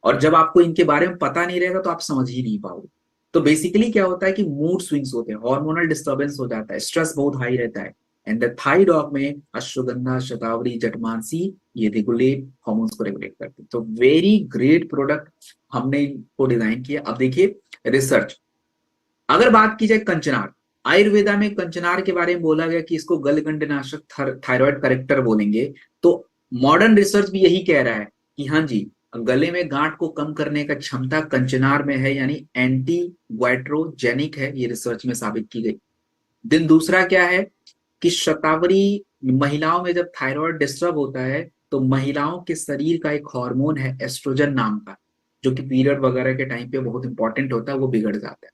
और जब आपको इनके बारे में पता नहीं रहेगा तो आप समझ ही नहीं पाओगे। तो बेसिकली क्या होता है कि मूड स्विंग्स होते हैं, हार्मोनल डिस्टर्बेंस हो जाता है, स्ट्रेस बहुत हाई रहता है। एंड द थाई डॉग में अश्वगंधा, शतावरी, जटमानसी, ये रेगुलेट, हार्मोन्स को रेगुलेट करते हैं। तो वेरी ग्रेट प्रोडक्ट हमने इनको डिजाइन किया। अब देखिए रिसर्च, अगर बात की जाए कंचनार, आयुर्वेदा में कंचनार के बारे में बोला गया कि इसको गलगंड नाशक, थायराइड करेक्टर बोलेंगे। तो मॉडर्न रिसर्च भी यही कह रहा है कि हाँ जी, गले में गांठ को कम करने का क्षमता कंचनार में है, यानी एंटी ग्वाइट्रोजेनिक है, ये रिसर्च में साबित की गई। दिन दूसरा क्या है कि शतावरी, महिलाओं में जब थायराइड डिस्टर्ब होता है तो महिलाओं के शरीर का एक हार्मोन है एस्ट्रोजन नाम का, जो कि पीरियड वगैरह के टाइम पे बहुत इंपॉर्टेंट होता है, वो बिगड़ जाता है।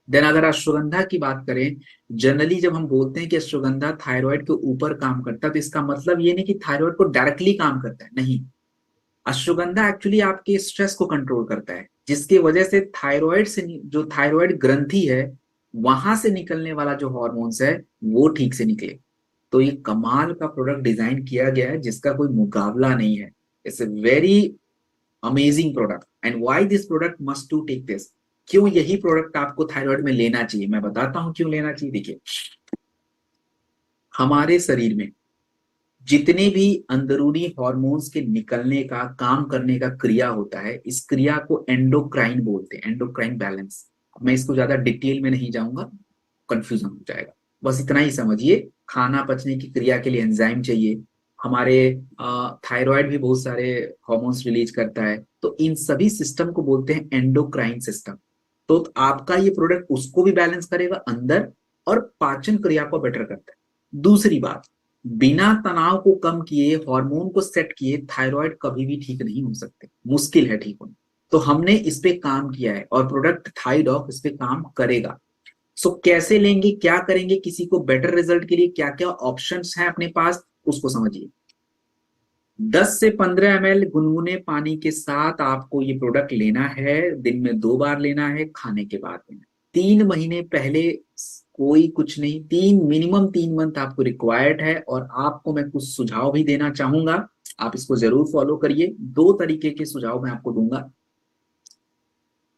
देन अगर अश्वगंधा की बात करें, जनरली जब हम बोलते हैं कि अश्वगंधा थायराइड के ऊपर काम करता है, तो इसका मतलब ये नहीं कि थायराइड को डायरेक्टली काम करता है, नहीं। अश्वगंधा एक्चुअली आपके स्ट्रेस को कंट्रोल करता है, जिसकी वजह से थायराइड से, जो थायराइड ग्रंथि है, वहां से निकलने वाला जो हॉर्मोन्स है वो ठीक से निकले। तो ये कमाल का प्रोडक्ट डिजाइन किया गया है जिसका कोई मुकाबला नहीं है। It's a very amazing product and why this product must to take this. क्यों यही प्रोडक्ट आपको थायराइड में लेना चाहिए, मैं बताता हूं क्यों लेना चाहिए। देखिए, हमारे शरीर में जितने भी अंदरूनी हॉर्मोन्स के निकलने का, काम करने का क्रिया होता है, इस क्रिया को एंडोक्राइन बोलते हैं, एंडोक्राइन बैलेंस। मैं इसको ज्यादा डिटेल में नहीं जाऊंगा, कंफ्यूजन हो जाएगा, बस इतना ही समझिए। खाना पचने की क्रिया के लिए एंजाइम चाहिए, हमारे थायराइड भी बहुत सारे हॉर्मोन्स रिलीज करता है, तो इन सभी सिस्टम को बोलते हैं एंडोक्राइन सिस्टम। तो आपका ये प्रोडक्ट उसको भी बैलेंस करेगा अंदर, और पाचन क्रिया को बेटर करता है। दूसरी बात, बिना तनाव को कम किए, हार्मोन को सेट किए, थायराइड कभी भी ठीक नहीं हो सकते, मुश्किल है ठीक होना। तो हमने इस पे काम किया है और प्रोडक्ट थाई डॉग इस पे काम करेगा। सो कैसे लेंगे, क्या करेंगे, किसी को बेटर रिजल्ट के लिए क्या क्या ऑप्शंस हैं अपने पास, उसको समझिए। 10 से 15 ml गुनगुने पानी के साथ आपको ये प्रोडक्ट लेना है। दिन में 2 बार लेना है, खाने के बाद लेना है। 3 महीने पहले कोई कुछ नहीं, मिनिमम 3 मंथ आपको रिक्वायर्ड है। और आपको मैं कुछ सुझाव भी देना चाहूंगा, आप इसको जरूर फॉलो करिए। 2 तरीके के सुझाव मैं आपको दूंगा।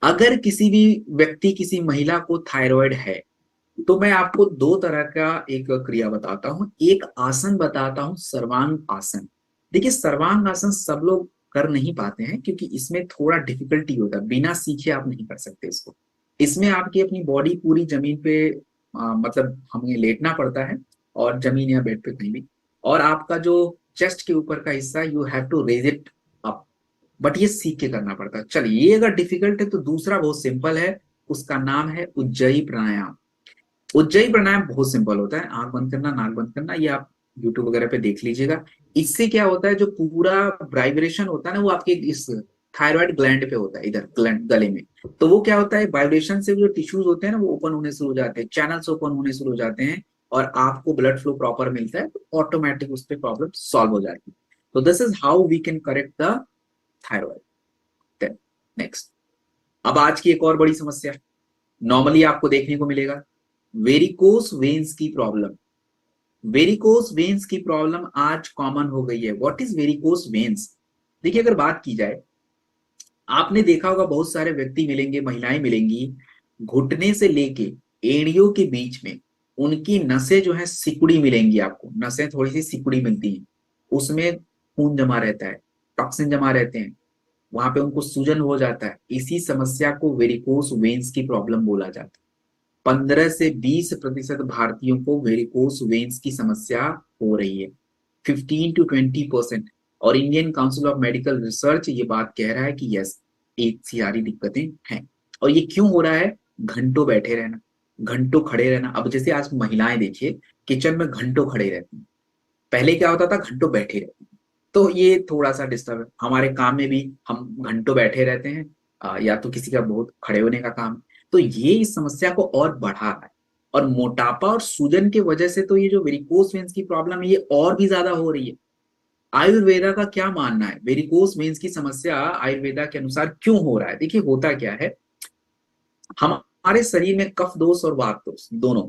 अगर किसी भी व्यक्ति, किसी महिला को थायराइड है, तो मैं आपको 2 तरह का एक क्रिया बताता हूं। एक आसन बताता हूं, सर्वांग आसन। देखिए, सर्वांग आसन सब लोग कर नहीं पाते हैं, क्योंकि इसमें थोड़ा डिफिकल्टी होता है, बिना सीखे आप नहीं कर सकते इसको। इसमें आपकी अपनी बॉडी पूरी जमीन पे मतलब हमें लेटना पड़ता है, और जमीन या बेड पे कहीं भी, और आपका जो चेस्ट के ऊपर का हिस्सा, you have to raise it up. But ये सीख के करना पड़ता है। चलिए, ये अगर डिफिकल्ट है तो दूसरा बहुत सिंपल है, उसका नाम है उज्जयी प्राणायाम। उज्जयी प्राणायाम बहुत सिंपल होता है, आंख बंद करना, नाक बंद करना, ये आप यूट्यूब वगैरह पे देख लीजिएगा। इससे क्या होता है, जो पूरा वाइब्रेशन होता है ना, वो आपके इस थायराइड ग्लैंड पे होता है, इधर गले में। तो वो क्या होता है, वाइब्रेशन से जो टिश्यूज होते हैं ना, वो ओपन होने शुरू हो जाते हैं, चैनल्स ओपन होने शुरू हो जाते हैं, और आपको ब्लड फ्लो प्रॉपर मिलता है, तो ऑटोमेटिक उस पर प्रॉब्लम सॉल्व हो जाती है। तो this is how we can correct the thyroid. Next, अब आज की एक और बड़ी समस्या नॉर्मली आपको देखने को मिलेगा, वेरिकोस वेन्स की प्रॉब्लम। वेरिकोस वेन्स की प्रॉब्लम आज कॉमन हो गई है। What is varicose veins? देखिए, अगर बात की जाए, आपने देखा होगा बहुत सारे व्यक्ति मिलेंगे, महिलाएं मिलेंगी, घुटने से लेके एड़ियों के बीच में उनकी नसें जो है सिकुड़ी मिलेंगी आपको, नसें थोड़ी सी सिकुड़ी मिलती हैं, उसमें खून जमा रहता है, टॉक्सिन जमा रहते हैं, वहां पे उनको सूजन हो जाता है। इसी समस्या को वेरिकोस वेन्स की प्रॉब्लम बोला जाता है। 15 से 20% भारतीयों को वेरिकोस वेन्स की समस्या हो रही है, 15 to 20%। और Indian council of medical research ये बात कह रहा है कि यस, एक सारी दिक्कतें हैं। और ये क्यों हो रहा है? घंटों बैठे रहना, घंटों खड़े रहना। अब जैसे आज महिलाएं देखिए, किचन में घंटों खड़े रहती हैं, पहले क्या होता था, घंटों बैठे रहती हैं। तो ये थोड़ा सा डिस्टर्ब है। हमारे काम में भी हम घंटों बैठे रहते हैं, या तो किसी का बहुत खड़े होने का काम है। तो ये इस समस्या को और बढ़ा है। और मोटापा और सूजन की वजह से तो ये जो वेरिकोस वेन्स की प्रॉब्लम है, ये और भी ज्यादा हो रही है। आयुर्वेदा का क्या मानना है, वेरिकोस वेन्स की समस्या आयुर्वेदा के अनुसार क्यों हो रहा है? देखिए, होता क्या है, हमारे शरीर में कफ दोष और वात दोष दोनों।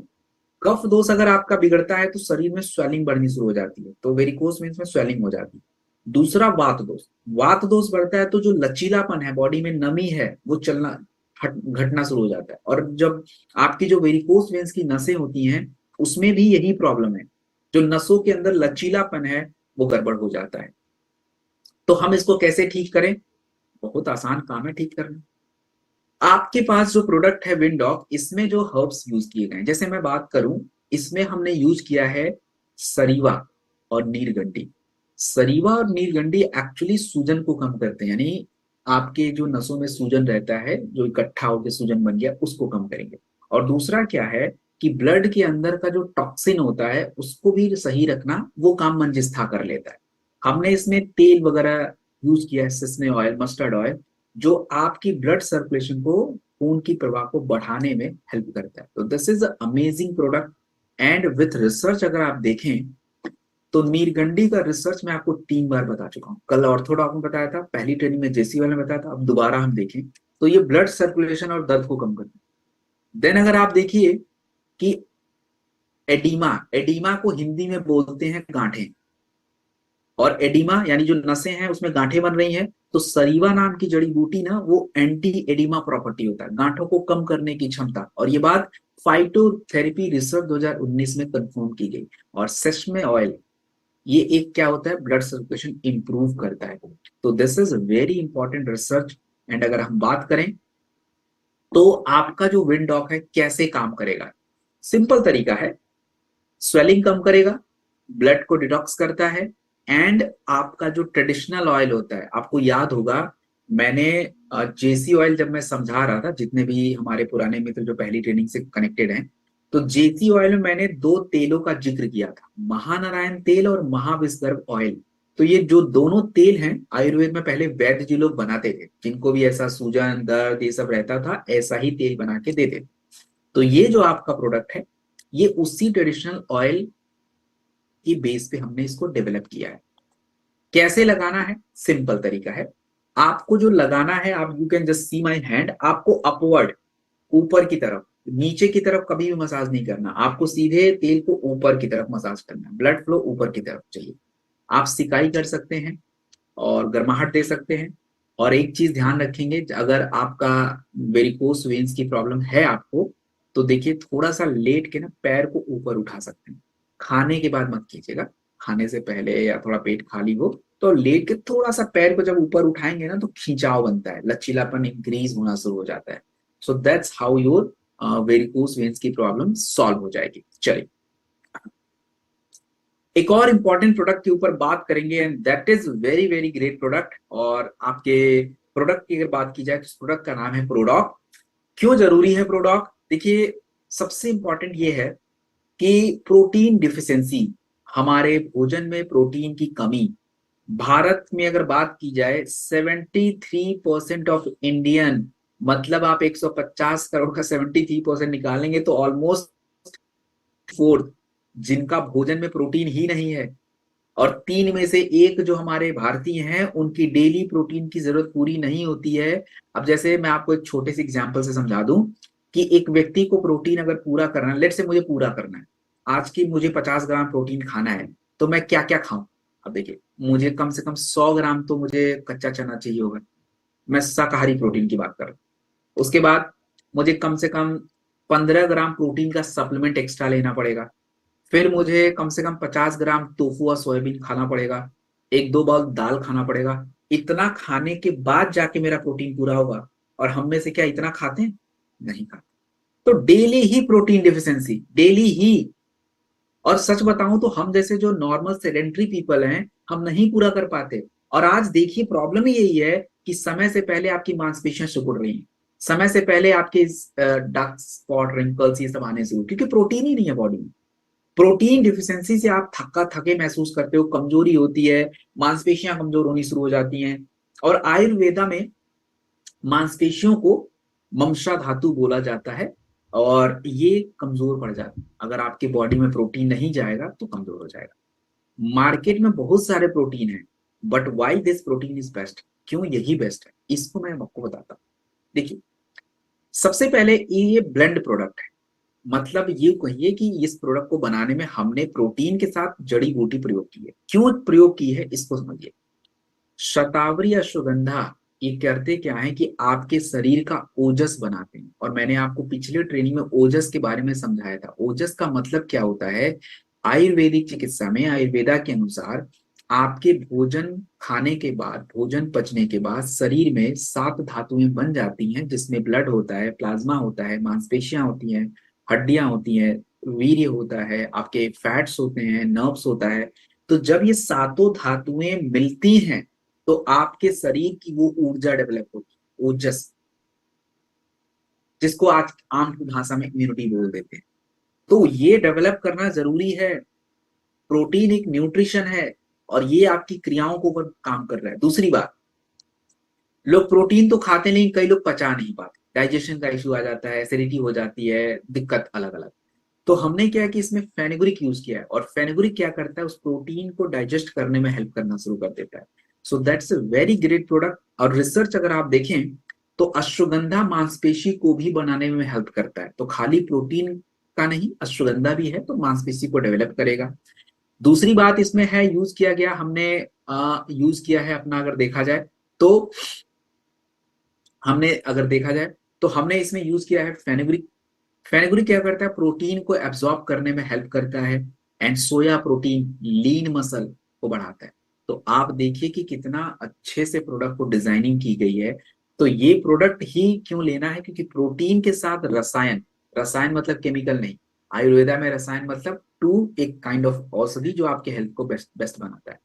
कफ दोष अगर आपका बिगड़ता है तो शरीर में स्वेलिंग बढ़नी शुरू हो जाती है, तो वेरिकोस वेन्स में स्वेलिंग हो जाती है। दूसरा वात दोष, वात दोष बढ़ता है तो जो लचीलापन है, बॉडी में नमी है, वो चलना घटना शुरू हो जाता है। और जब आपकी जो वेरिकोस वेन्स की नसें होती हैं, उसमें भी यही प्रॉब्लम है, जो नसों के अंदर लचीलापन है वो गड़बड़ हो जाता है। तो हम इसको कैसे ठीक करें? बहुत आसान काम है ठीक करना। आपके पास जो प्रोडक्ट है विंडॉक, इसमें जो हर्ब्स यूज किए गए हैं, जैसे मैं बात करूं, इसमें हमने यूज किया है सरीवा और नीलगंडी। सरीवा और नीलगंडी एक्चुअली सूजन को कम करते हैं, यानी आपके जो नसों में सूजन रहता है, जो इकट्ठा होकर सूजन बन गया, उसको कम करेंगे। और दूसरा क्या है कि ब्लड के अंदर का जो टॉक्सिन होता है उसको भी सही रखना, वो काम मंजिस्था कर लेता है। हमने इसमें तेल वगैरह यूज किया है, सिसने ऑयल, मस्टर्ड ऑयल, जो आपकी ब्लड सर्कुलेशन को, खून की प्रवाह को बढ़ाने में हेल्प करता है। तो this is amazing product. And with research अगर आप देखें तो नीलगंडी का रिसर्च मैं आपको 3 बार बता चुका हूँ। कल ऑर्थोडॉक में बताया था, पहली ट्रेनिंग में जेसी वाले में बताया था, अब दोबारा हम देखें तो ये ब्लड सर्कुलेशन और दर्द को कम करता है। देन अगर आप देखिए कि एडिमा, एडिमा को हिंदी में बोलते हैं गांठें, और एडिमा यानी जो नसें हैं उसमें गांठें बन रही हैं, तो सरीवा नाम की जड़ी बूटी ना, वो एंटी एडिमा प्रॉपर्टी होता है, गांठों को कम करने की क्षमता। और ये बात फाइटोथेरेपी रिसर्च 2019 में कंफर्म की गई। और सेसमे ऑयल, ये एक क्या होता है, ब्लड सर्कुलेशन इंप्रूव करता है। तो this is very important research. And अगर हम बात करें तो आपका जो विंडॉक है कैसे काम करेगा, सिंपल तरीका है, स्वेलिंग कम करेगा, ब्लड को डिटॉक्स करता है। एंड आपका जो ट्रेडिशनल ऑयल होता है, आपको याद होगा मैंने जेसी ऑयल जब मैं समझा रहा था, जितने भी हमारे पुराने मित्र जो पहली ट्रेनिंग से कनेक्टेड हैं, तो जेसी ऑयल में मैंने 2 तेलों का जिक्र किया था, महानारायण तेल और महाविस्दर्भ ऑयल। तो ये जो दोनों तेल हैं, आयुर्वेद में पहले वैद्य जी लोग बनाते थे, जिनको भी ऐसा सूजन दर्द ये सब रहता था, ऐसा ही तेल बना के देते थे। तो ये जो आपका प्रोडक्ट है, ये उसी ट्रेडिशनल ऑयल की बेस पे हमने इसको डेवलप किया है। कैसे लगाना है? सिंपल तरीका है, आपको जो लगाना है, आप you can just see my hand, आपको अपवर्ड, ऊपर की तरफ, नीचे की तरफ कभी भी मसाज नहीं करना, आपको सीधे तेल को ऊपर की तरफ मसाज करना है, ब्लड फ्लो ऊपर की तरफ चाहिए। आप सिकाई कर सकते हैं और गर्माहट दे सकते हैं। और एक चीज ध्यान रखेंगे, अगर आपका वेरिकोस वेन्स की प्रॉब्लम है आपको, तो देखिए थोड़ा सा लेट के ना पैर को ऊपर उठा सकते हैं। खाने के बाद मत कीजिएगा, खाने से पहले या थोड़ा पेट खाली हो तो लेट के थोड़ा सा पैर को जब ऊपर उठाएंगे ना तो खिंचाव बनता है, लचीलापन इंक्रीज होना शुरू हो जाता है। So that's how your varicose veins की प्रॉब्लम सॉल्व हो जाएगी। चलिए एक और इंपॉर्टेंट प्रोडक्ट के ऊपर बात करेंगे and that is very very great product. और आपके प्रोडक्ट की अगर बात की जाए तो प्रोडक्ट का नाम है प्रोडॉक। क्यों जरूरी है प्रोडॉक? देखिए सबसे इंपॉर्टेंट ये है कि प्रोटीन डिफिशियंसी, हमारे भोजन में प्रोटीन की कमी, भारत में अगर बात की जाए 73% ऑफ इंडियन, मतलब आप 150 करोड़ का 73% निकालेंगे तो ऑलमोस्ट फोर्थ जिनका भोजन में प्रोटीन ही नहीं है। और 3 में से 1 जो हमारे भारतीय हैं उनकी डेली प्रोटीन की जरूरत पूरी नहीं होती है। अब जैसे मैं आपको एक छोटे से एग्जांपल से समझा दूं कि एक व्यक्ति को प्रोटीन अगर पूरा करना है, लेट से मुझे पूरा करना है, आज की मुझे 50 ग्राम प्रोटीन खाना है, तो मैं क्या क्या खाऊं? अब देखिए मुझे कम से कम 100 ग्राम तो मुझे कच्चा चना चाहिए होगा, मैं शाकाहारी प्रोटीन की बात कर रहा हूं। उसके बाद मुझे कम से कम 15 ग्राम प्रोटीन का सप्लीमेंट एक्स्ट्रा लेना पड़ेगा। फिर मुझे कम से कम 50 ग्राम टोफू और सोयाबीन खाना पड़ेगा, 1-2 बाउल दाल खाना पड़ेगा। इतना खाने के बाद जाके मेरा प्रोटीन पूरा होगा। और हम में से क्या इतना खाते हैं? नहीं खाते। तो डेली ही प्रोटीन डिफिशियंसी, डेली ही। और सच बताऊं तो हम जैसे जो नॉर्मल सेडेंटरी पीपल हैं, हम नहीं पूरा कर पाते। और आज देखिए प्रॉब्लम ही यही है कि समय से पहले आपकी मांसपेशियां सिकुड़ रही हैं, समय से पहले आपके डार्क स्पॉट, रिंकल्स ये सब आने शुरू, क्योंकि प्रोटीन ही नहीं है बॉडी में। प्रोटीन डिफिशियंसी से आप थका थके महसूस करते हो, कमजोरी होती है, मांसपेशियां कमजोर होनी शुरू हो जाती हैं। और आयुर्वेदा में मांसपेशियों को ममसा धातु बोला जाता है और ये कमजोर पड़ जाती है। अगर आपके बॉडी में प्रोटीन नहीं जाएगा तो कमजोर हो जाएगा। मार्केट में बहुत सारे प्रोटीन है, but why this protein is best? क्यों यही बेस्ट है, इसको मैं आपको बताता हूँ। देखिए सबसे पहले ये ब्लेंड प्रोडक्ट है, मतलब ये कहिए कि इस प्रोडक्ट को बनाने में हमने प्रोटीन के साथ जड़ी बूटी प्रयोग की है। क्यों प्रयोग की है इसको समझिए। शतावरी अश्वगंधा ये करते क्या है कि आपके शरीर का ओजस बनाते हैं। और मैंने आपको पिछले ट्रेनिंग में ओजस के बारे में समझाया था। ओजस का मतलब क्या होता है? आयुर्वेदिक चिकित्सा में, आयुर्वेदा के अनुसार आपके भोजन खाने के बाद, भोजन पचने के बाद शरीर में 7 धातुएं बन जाती हैं, जिसमें ब्लड होता है, प्लाज्मा होता है, मांसपेशियां होती हैं, हड्डियां होती हैं, वीर्य होता है, आपके फैट्स होते हैं, नर्व्स होता है। तो जब ये 7 धातुएं मिलती हैं तो आपके शरीर की वो ऊर्जा डेवलप होती है, ओजस, जिसको आज आम की भाषा में इम्यूनिटी बोल देते हैं। तो ये डेवलप करना जरूरी है। प्रोटीन एक न्यूट्रिशन है और ये आपकी क्रियाओं के ऊपर काम कर रहा है। दूसरी बात, लोग प्रोटीन तो खाते नहीं, कई लोग पचा नहीं पाते, डाइजेशन का इश्यू आ जाता है, एसिडिटी हो जाती है, दिक्कत अलग अलग। तो हमने क्या है कि इसमें फेनुग्रीक यूज किया है, और फेनुग्रीक क्या करता है? उस प्रोटीन को डाइजेस्ट करने में हेल्प करना शुरू कर देता है। So that's a very great product. और रिसर्च अगर आप देखें तो अश्वगंधा मांसपेशी को भी बनाने में हेल्प करता है। तो खाली प्रोटीन का नहीं, अश्वगंधा भी है तो मांसपेशी को डेवलप करेगा। दूसरी बात इसमें है यूज किया गया, हमने यूज किया है अपना, अगर देखा जाए तो हमने इसमें यूज किया है फेनुग्रीक। फेनुग्रीक क्या करता है? प्रोटीन को एब्जॉर्ब करने में हेल्प करता है। And soya protein lean muscle को बढ़ाता है। तो आप देखिए कि कितना अच्छे से प्रोडक्ट को डिजाइनिंग की गई है। तो ये प्रोडक्ट ही क्यों लेना है? क्योंकि प्रोटीन के साथ रसायन, रसायन मतलब केमिकल नहीं, आयुर्वेदा में रसायन मतलब टू एक काइंड ऑफ औषधि जो आपके हेल्थ को बेस्ट बनाता है।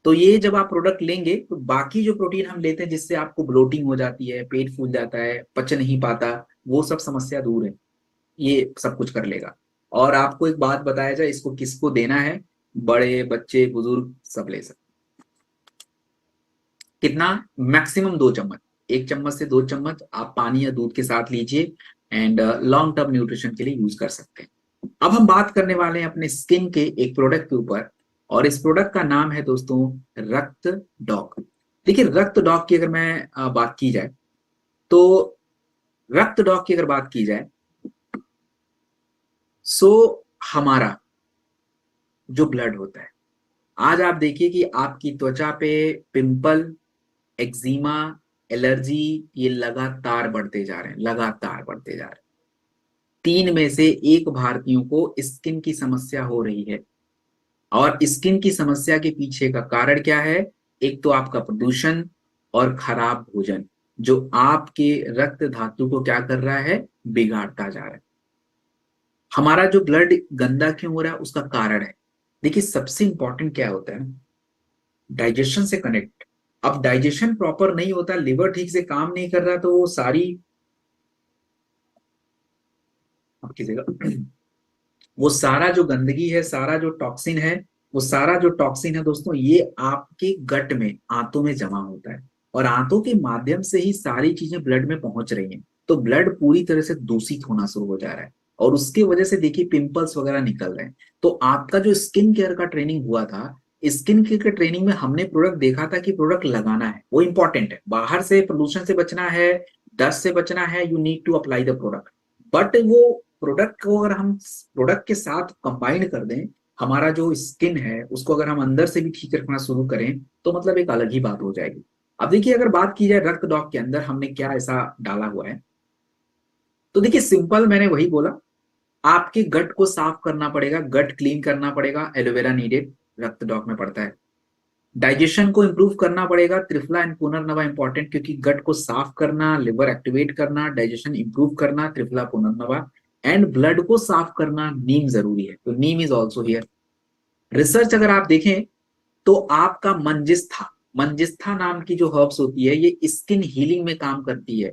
तो ये जब आप प्रोडक्ट लेंगे तो बाकी जो प्रोटीन हम लेते हैं जिससे आपको ब्लोटिंग हो जाती है, पेट फूल जाता है, पच नहीं पाता, वो सब समस्या दूर है, ये सब कुछ कर लेगा। और आपको एक बात बताया जाए, इसको किसको देना है? बड़े, बच्चे, बुजुर्ग सब ले सकते। कितना? मैक्सिमम 2 चम्मच, 1 चम्मच से 2 चम्मच आप पानी या दूध के साथ लीजिए एंड लॉन्ग टर्म न्यूट्रिशन के लिए यूज कर सकते हैं। अब हम बात करने वाले हैं अपने स्किन के एक प्रोडक्ट के ऊपर और इस प्रोडक्ट का नाम है दोस्तों रक्त डॉक। देखिए रक्त डॉक की अगर मैं बात की जाए तो रक्त डॉक की अगर बात की जाए सो हमारा जो ब्लड होता है, आज आप देखिए कि आपकी त्वचा पे पिंपल, एक्जिमा, एलर्जी ये लगातार बढ़ते जा रहे हैं, लगातार बढ़ते जा रहे हैं। 3 में से 1 भारतीयों को स्किन की समस्या हो रही है। और स्किन की समस्या के पीछे का कारण क्या है? एक तो आपका प्रदूषण और खराब भोजन, जो आपके रक्त धातु को क्या कर रहा है? बिगाड़ता जा रहा है। हमारा जो ब्लड गंदा क्यों हो रहा है उसका कारण है, देखिए सबसे इंपॉर्टेंट क्या होता है, डाइजेशन से कनेक्ट। अब डाइजेशन प्रॉपर नहीं होता, लिवर ठीक से काम नहीं कर रहा, तो वो सारी आपकी जगह वो सारा जो गंदगी है, सारा जो टॉक्सिन है, वो सारा जो टॉक्सिन है दोस्तों, ये आपके गट में, आंतों में जमा होता है और आंतों के माध्यम से ही सारी चीजें ब्लड में पहुंच रही हैं। तो ब्लड पूरी तरह से दूषित होना शुरू हो जा रहा है और उसकी वजह से देखिए पिंपल्स वगैरह निकल रहे हैं। तो आपका जो स्किन केयर का ट्रेनिंग हुआ था, स्किन केयर के ट्रेनिंग में हमने प्रोडक्ट देखा था कि प्रोडक्ट लगाना है, वो इंपॉर्टेंट है। बाहर से प्रदूषण से बचना है, डस्ट से बचना है, you need to apply the product. But वो प्रोडक्ट को अगर हम प्रोडक्ट के साथ कंबाइन कर दें, हमारा जो स्किन है उसको अगर हम अंदर से भी ठीक रखना शुरू करें तो मतलब एक अलग ही बात हो जाएगी। अब देखिए अगर बात की जाए रक्त डॉक के अंदर हमने क्या ऐसा डाला हुआ है, तो देखिए सिंपल मैंने वही बोला, आपके गट को साफ करना पड़ेगा, गट क्लीन करना पड़ेगा, एलोवेरा नीडेड रक्त डॉक में पड़ता है। डाइजेशन को इंप्रूव करना पड़ेगा, त्रिफला एंड पुनर्नवा इंपॉर्टेंट, क्योंकि गट को साफ करना, लिवर एक्टिवेट करना, डाइजेशन इंप्रूव करना, त्रिफला पुनर्नवा, एंड ब्लड को साफ करना, नीम जरूरी है, तो नीम इज ऑल्सो हियर। रिसर्च अगर आप देखें तो आपका मंजिस्था नाम की जो हर्ब्स होती है ये स्किन हीलिंग में काम करती है।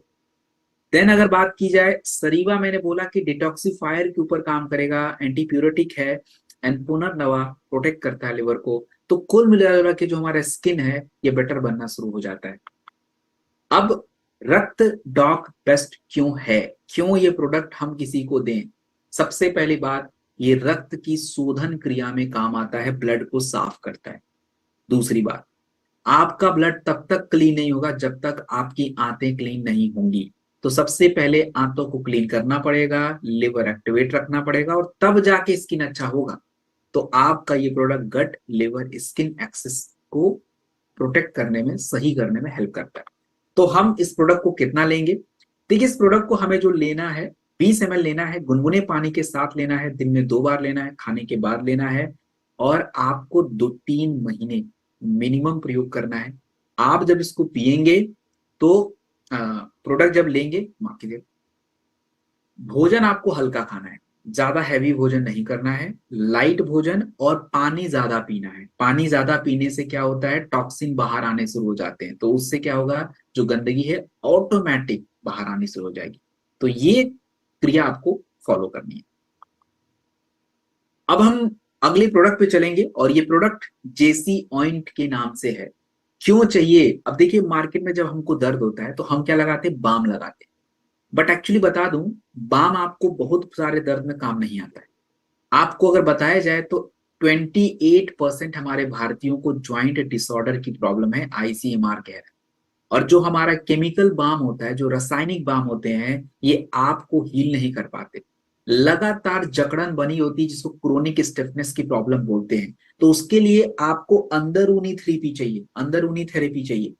देन अगर बात की जाए सरीवा, मैंने बोला कि डिटॉक्सिफायर के ऊपर काम करेगा, एंटीप्यूरेटिक है, एंड पुनर्नवा प्रोटेक्ट करता है लिवर को। तो कुल मिला के जो हमारा स्किन है ये बेटर बनना शुरू हो जाता है। अब रक्त डॉक बेस्ट क्यों है, क्यों ये प्रोडक्ट हम किसी को दें? सबसे पहली बात, ये रक्त की शोधन क्रिया में काम आता है, ब्लड को साफ करता है। दूसरी बात, आपका ब्लड तब तक क्लीन नहीं होगा जब तक आपकी आंतें क्लीन नहीं होंगी। तो सबसे पहले आंतों को क्लीन करना पड़ेगा, लिवर एक्टिवेट रखना पड़ेगा और तब जाके स्किन अच्छा होगा। तो आपका ये प्रोडक्ट गट, लिवर, स्किन एक्सेस को प्रोटेक्ट करने में, सही करने में हेल्प करता है। तो हम इस प्रोडक्ट को कितना लेंगे? देखिए इस प्रोडक्ट को हमें जो लेना है 20 ml लेना है, गुनगुने पानी के साथ लेना है, दिन में 2 बार लेना है, खाने के बाद लेना है और आपको 2-3 महीने मिनिमम प्रयोग करना है। आप जब इसको पिएंगे तो प्रोडक्ट जब लेंगे, माफ कीजिए, भोजन आपको हल्का खाना है, ज्यादा हैवी भोजन नहीं करना है, लाइट भोजन और पानी ज्यादा पीना है। पानी ज्यादा पीने से क्या होता है, टॉक्सिन बाहर आने शुरू हो जाते हैं, तो उससे क्या होगा, जो गंदगी है ऑटोमेटिक बाहर आनी शुरू हो जाएगी। तो ये क्रिया आपको फॉलो करनी है। अब हम अगले प्रोडक्ट पे चलेंगे और ये प्रोडक्ट जेसी ऑइंट के नाम से है। क्यों चाहिए? अब देखिए मार्केट में जब हमको दर्द होता है तो हम क्या लगाते हैं, बाम लगाते हैं। बट एक्चुअली बता दूं, बाम आपको बहुत सारे दर्द में काम नहीं आता है। आपको अगर बताया जाए तो 28% हमारे भारतीयों को ज्वाइंट डिसऑर्डर की प्रॉब्लम है, आईसीएमआर कह रहा है। और जो हमारा केमिकल बाम होता है, जो रासायनिक बाम होते हैं, ये आपको हील नहीं कर पाते, लगातार जकड़न बनी होती है जिसको क्रोनिक स्टिफनेस की प्रॉब्लम बोलते हैं। तो उसके लिए आपको अंदरूनी थेरेपी चाहिए, अंदरूनी थेरेपी चाहिए।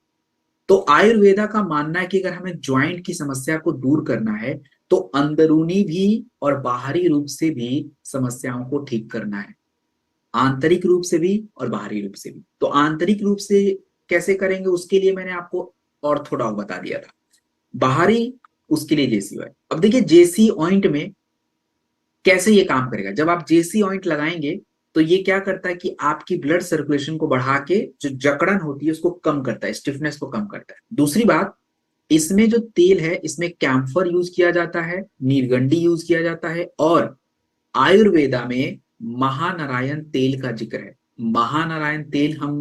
तो आयुर्वेदा का मानना है कि अगर हमें ज्वाइंट की समस्या को दूर करना है तो अंदरूनी भी और बाहरी रूप से भी समस्याओं को ठीक करना है, आंतरिक रूप से भी और बाहरी रूप से भी। तो आंतरिक रूप से कैसे करेंगे, उसके लिए मैंने आपको ऑर्थोडॉक बता दिया था, बाहरी उसके लिए जेसी ऑइंट। अब देखिए जेसी ऑइंट में कैसे ये काम करेगा। जब आप जेसी ऑइंट लगाएंगे तो ये क्या करता है कि आपकी ब्लड सर्कुलेशन को बढ़ा के जो जकड़न होती है उसको कम करता है, स्टिफनेस को कम करता है। दूसरी बात, इसमें जो तेल है इसमें कैम्फर यूज किया जाता है, नीलगंडी यूज किया जाता है और आयुर्वेदा में महानारायण तेल का जिक्र है। महानारायण तेल हम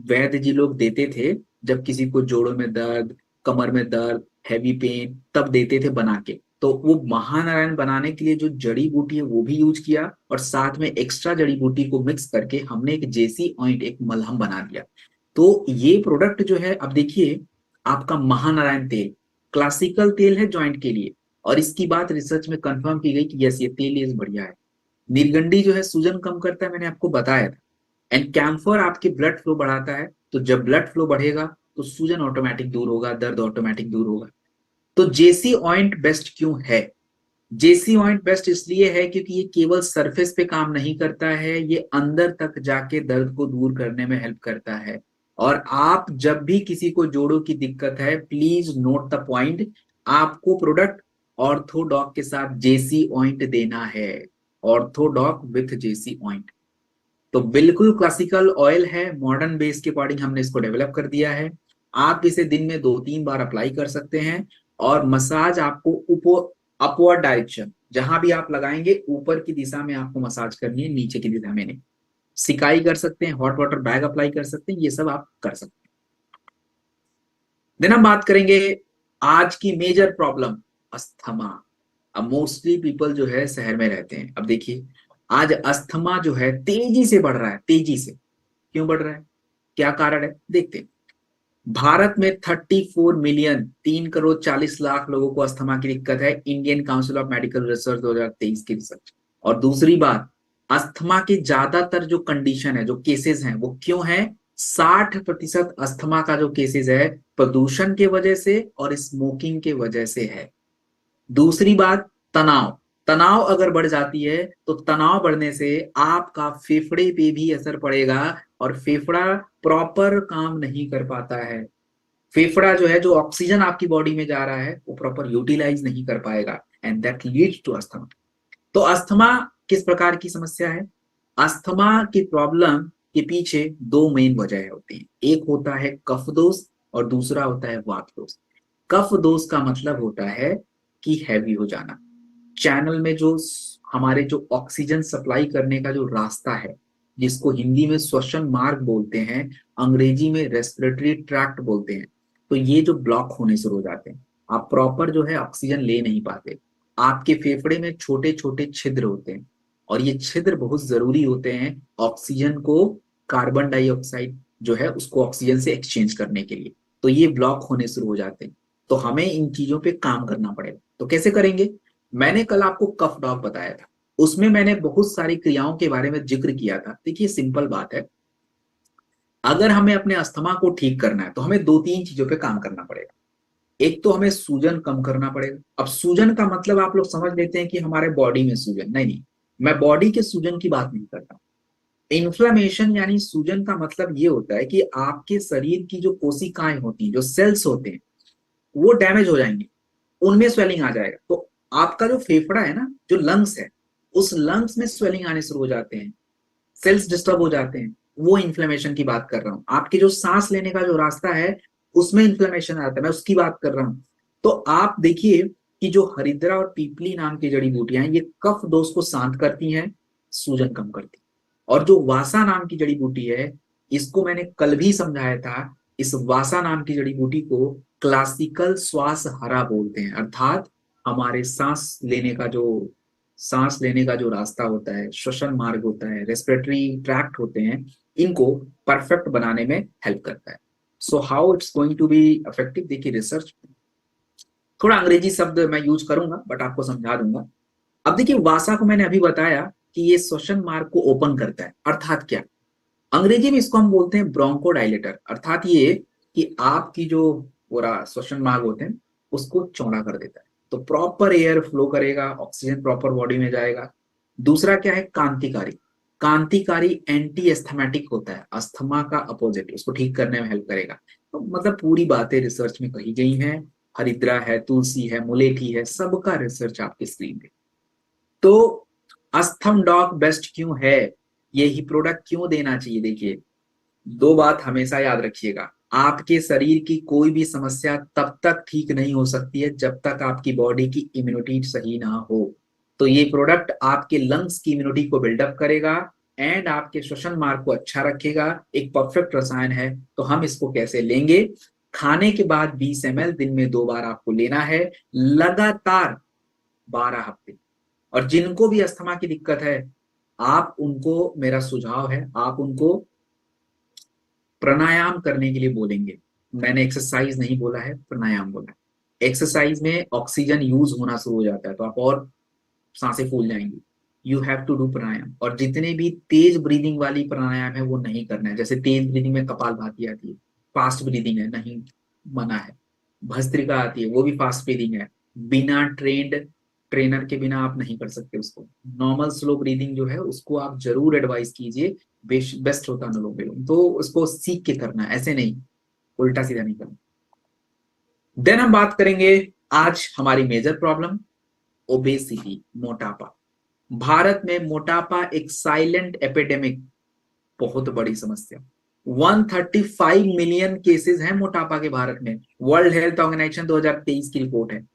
वैद्य जी लोग देते थे जब किसी को जोड़ों में दर्द, कमर में दर्द, हैवी पेन, तब देते थे बना के। तो वो महानारायण बनाने के लिए जो जड़ी बूटी है वो भी यूज किया, और साथ में एक्स्ट्रा जड़ी बूटी को मिक्स करके हमने एक जेसी ऑइंट, एक मलहम बना दिया। तो ये प्रोडक्ट जो है, अब देखिए आपका महानारायण तेल क्लासिकल तेल है जॉइंट के लिए, और इसकी बात रिसर्च में कंफर्म की गई कि यस ये तेल ये बढ़िया है। नीलगंडी जो है सूजन कम करता है, मैंने आपको बताया था। एंड कैम्फर आपके ब्लड फ्लो बढ़ाता है, तो जब ब्लड फ्लो बढ़ेगा तो सूजन ऑटोमेटिक दूर होगा, दर्द ऑटोमेटिक दूर होगा। तो जेसी ऑइंट बेस्ट क्यों है? जेसी ऑइंट बेस्ट इसलिए है क्योंकि ये केवल सरफेस पे काम नहीं करता है, ये अंदर तक जाके दर्द को दूर करने में हेल्प करता है। और आप जब भी किसी को जोड़ों की दिक्कत है, प्लीज नोट द पॉइंट, आपको प्रोडक्ट ऑर्थोडॉक के साथ जेसी ऑइंट देना है, ऑर्थोडॉक विथ जेसी ऑइंट। तो बिल्कुल क्लासिकल ऑयल है, मॉडर्न बेस के अकॉर्डिंग हमने इसको डेवलप कर दिया है। आप इसे दिन में 2-3 बार अप्लाई कर सकते हैं, और मसाज आपको अपवर्ड डायरेक्शन, जहां भी आप लगाएंगे ऊपर की दिशा में आपको मसाज करनी है, नीचे की दिशा में नहीं। सिकाई कर सकते हैं, हॉट वाटर बैग अप्लाई कर सकते हैं, ये सब आप कर सकते हैं। देन हम बात करेंगे आज की मेजर प्रॉब्लम, अस्थमा। अब मोस्टली पीपल जो है शहर में रहते हैं। अब देखिए आज अस्थमा जो है तेजी से बढ़ रहा है, तेजी से। क्यों बढ़ रहा है, क्या कारण है, देखते हैं। भारत में 34 मिलियन 3 करोड़ 40 लाख लोगों को अस्थमा की दिक्कत है, Indian council of medical research 2023 की रिसर्च। और दूसरी बात, अस्थमा के ज्यादातर जो कंडीशन है, जो केसेस हैं, वो क्यों है? 60% अस्थमा का जो केसेस है प्रदूषण के वजह से और स्मोकिंग के वजह से है। दूसरी बात, तनाव। तनाव अगर बढ़ जाती है तो तनाव बढ़ने से आपका फेफड़े पे भी असर पड़ेगा, और फेफड़ा प्रॉपर काम नहीं कर पाता है। फेफड़ा जो है, जो ऑक्सीजन आपकी बॉडी में जा रहा है, वो प्रॉपर यूटिलाइज नहीं कर पाएगा, and that leads to asthma. तो अस्थमा किस प्रकार की समस्या है? अस्थमा की प्रॉब्लम के पीछे 2 मेन वजह होती है। एक होता है कफ दोष और दूसरा होता है वात दोष। कफ दोष का मतलब होता है कि हैवी हो जाना, चैनल में जो हमारे जो ऑक्सीजन सप्लाई करने का जो रास्ता है, जिसको हिंदी में श्वसन मार्ग बोलते हैं, अंग्रेजी में रेस्पिरेटरी ट्रैक्ट बोलते हैं, तो ये जो ब्लॉक होने शुरू हो जाते हैं, आप प्रॉपर जो है ऑक्सीजन ले नहीं पाते। आपके फेफड़े में छोटे छोटे छिद्र होते हैं, और ये छिद्र बहुत जरूरी होते हैं ऑक्सीजन को, कार्बन डाइऑक्साइड जो है उसको ऑक्सीजन से एक्सचेंज करने के लिए। तो ये ब्लॉक होने शुरू हो जाते हैं, तो हमें इन चीजों पे काम करना पड़ेगा। तो कैसे करेंगे? मैंने कल आपको कफ डॉग बताया था, उसमें मैंने बहुत सारी क्रियाओं के बारे में जिक्र किया था। देखिए सिंपल बात है, अगर हमें अपने अस्थमा को ठीक करना है तो हमें 2-3 चीजों पे काम करना पड़ेगा। एक तो हमें सूजन कम करना पड़ेगा। अब सूजन का मतलब आप लोग समझ लेते हैं कि हमारे बॉडी में सूजन, नहीं, मैं बॉडी के सूजन की बात नहीं करता। इन्फ्लेमेशन यानी सूजन का मतलब ये होता है कि आपके शरीर की जो कोशिकाएं होती हैं, जो सेल्स होते हैं, वो डैमेज हो जाएंगे, उनमें स्वेलिंग आ जाएगा। तो आपका जो फेफड़ा है ना, जो लंग्स है, उस लंग्स में स्वेलिंग आने शुरू हो जाते हैं, सेल्स डिस्टर्ब हो जाते हैं, वो इन्फ्लेमेशन की बात कर रहा हूं। आपके जो सांस लेने का जो रास्ता है उसमें इन्फ्लेमेशन आता है, मैं उसकी बात कर रहा हूं। तो आप देखिए कि जो हरिद्रा और पीपली नाम की जड़ी बूटियां हैं, ये कफ दोष को शांत करती हैं, सूजन कम करती। और जो वासा नाम की जड़ी बूटी है, इसको मैंने कल भी समझाया था। इस वासा नाम की जड़ी बूटी को क्लासिकल श्वास हरा बोलते हैं, अर्थात हमारे सांस लेने का जो रास्ता होता है, श्वसन मार्ग होता है, रेस्पिरेटरी ट्रैक्ट होते हैं, इनको परफेक्ट बनाने में हेल्प करता है। So how it's going to be effective, देखिए रिसर्च, थोड़ा अंग्रेजी शब्द मैं यूज करूंगा बट आपको समझा दूंगा। अब देखिए वासा को मैंने अभी बताया कि ये श्वसन मार्ग को ओपन करता है, अर्थात क्या, अंग्रेजी में इसको हम बोलते हैं ब्रोंकोडाइलेटर। अर्थात ये कि आपकी जो पूरा श्वसन मार्ग होते हैं उसको चौड़ा कर देता है, तो प्रॉपर एयर फ्लो करेगा, ऑक्सीजन प्रॉपर बॉडी में जाएगा। दूसरा क्या है, कांतिकारी। कांतिकारी एंटी एस्थमेटिक होता है, अस्थमा का अपोजिट, उसको ठीक करने में हेल्प करेगा। तो मतलब पूरी बातें रिसर्च में कही गई हैं, हरिद्रा है, तुलसी है, मुलेठी है, सबका रिसर्च आपकी स्क्रीन पे। तो अस्थम डॉग बेस्ट क्यों है, यही प्रोडक्ट क्यों देना चाहिए? देखिए 2 बात हमेशा याद रखिएगा, आपके शरीर की कोई भी समस्या तब तक ठीक नहीं हो सकती है जब तक आपकी बॉडी की इम्यूनिटी सही ना हो। तो ये प्रोडक्ट आपके लंग्स की इम्यूनिटी को बिल्डअप करेगा एंड आपके श्वसन मार्ग को अच्छा रखेगा। एक परफेक्ट रसायन है। तो हम इसको कैसे लेंगे? खाने के बाद 20 ml दिन में 2 बार आपको लेना है, लगातार 12 हफ्ते। और जिनको भी अस्थमा की दिक्कत है, आप उनको, मेरा सुझाव है, आप उनको प्राणायाम करने के लिए बोलेंगे। मैंने एक्सरसाइज नहीं बोला है, प्राणायाम बोला है। एक्सरसाइज में ऑक्सीजन यूज होना शुरू हो जाता है तो आप और सांसें फूल जाएंगी। यू हैव टू डू प्राणायाम। और जितने भी तेज ब्रीदिंग वाली प्राणायाम है वो नहीं करना है। जैसे तेज ब्रीदिंग में कपालभाति आती है, फास्ट ब्रीदिंग है, नहीं, मना है। भस्त्रिका आती है, वो भी फास्ट ब्रीदिंग है, बिना ट्रेनर के बिना आप नहीं कर सकते उसको। नॉर्मल स्लो ब्रीदिंग जो है उसको आप जरूर एडवाइस कीजिए, बेस्ट होता है अनुलोम विलोम। तो उसको सीख के करना है, ऐसे नहीं उल्टा सीधा नहीं करना। देन हम बात करेंगे आज हमारी मेजर प्रॉब्लम, ओबेसिटी, मोटापा। भारत में मोटापा एक साइलेंट एपिडेमिक, बहुत बड़ी समस्या। 135 मिलियन केसेस हैं मोटापा के भारत में, वर्ल्ड हेल्थ ऑर्गेनाइजेशन 2023 की रिपोर्ट है।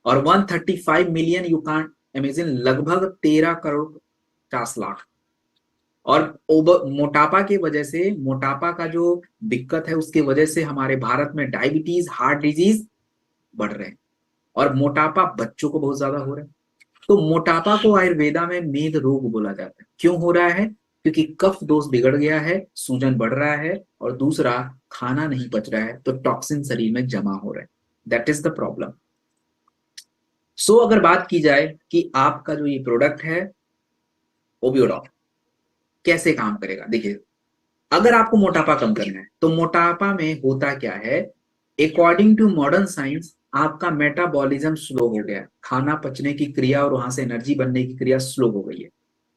और 135 मिलियन, यू कांट इमेजिन, लगभग 13 करोड़ 50 लाख। और मोटापा की वजह से, मोटापा का जो दिक्कत है उसकी वजह से हमारे भारत में डायबिटीज, हार्ट डिजीज बढ़ रहे हैं। और मोटापा बच्चों को बहुत ज्यादा हो रहा है। तो मोटापा को आयुर्वेदा में मेद रोग बोला जाता है। क्यों हो रहा है? क्योंकि कफ दोष बिगड़ गया है, सूजन बढ़ रहा है, और दूसरा खाना नहीं पच रहा है तो टॉक्सिन शरीर में जमा हो रहा है। That is the problem. So अगर बात की जाए कि आपका जो ये प्रोडक्ट है ओबियोडॉक कैसे काम करेगा, देखिए, अगर आपको मोटापा कम करना है तो मोटापा में होता क्या है, अकॉर्डिंग टू मॉडर्न साइंस आपका मेटाबॉलिज्म स्लो हो गया, खाना पचने की क्रिया और वहां से एनर्जी बनने की क्रिया स्लो हो गई है।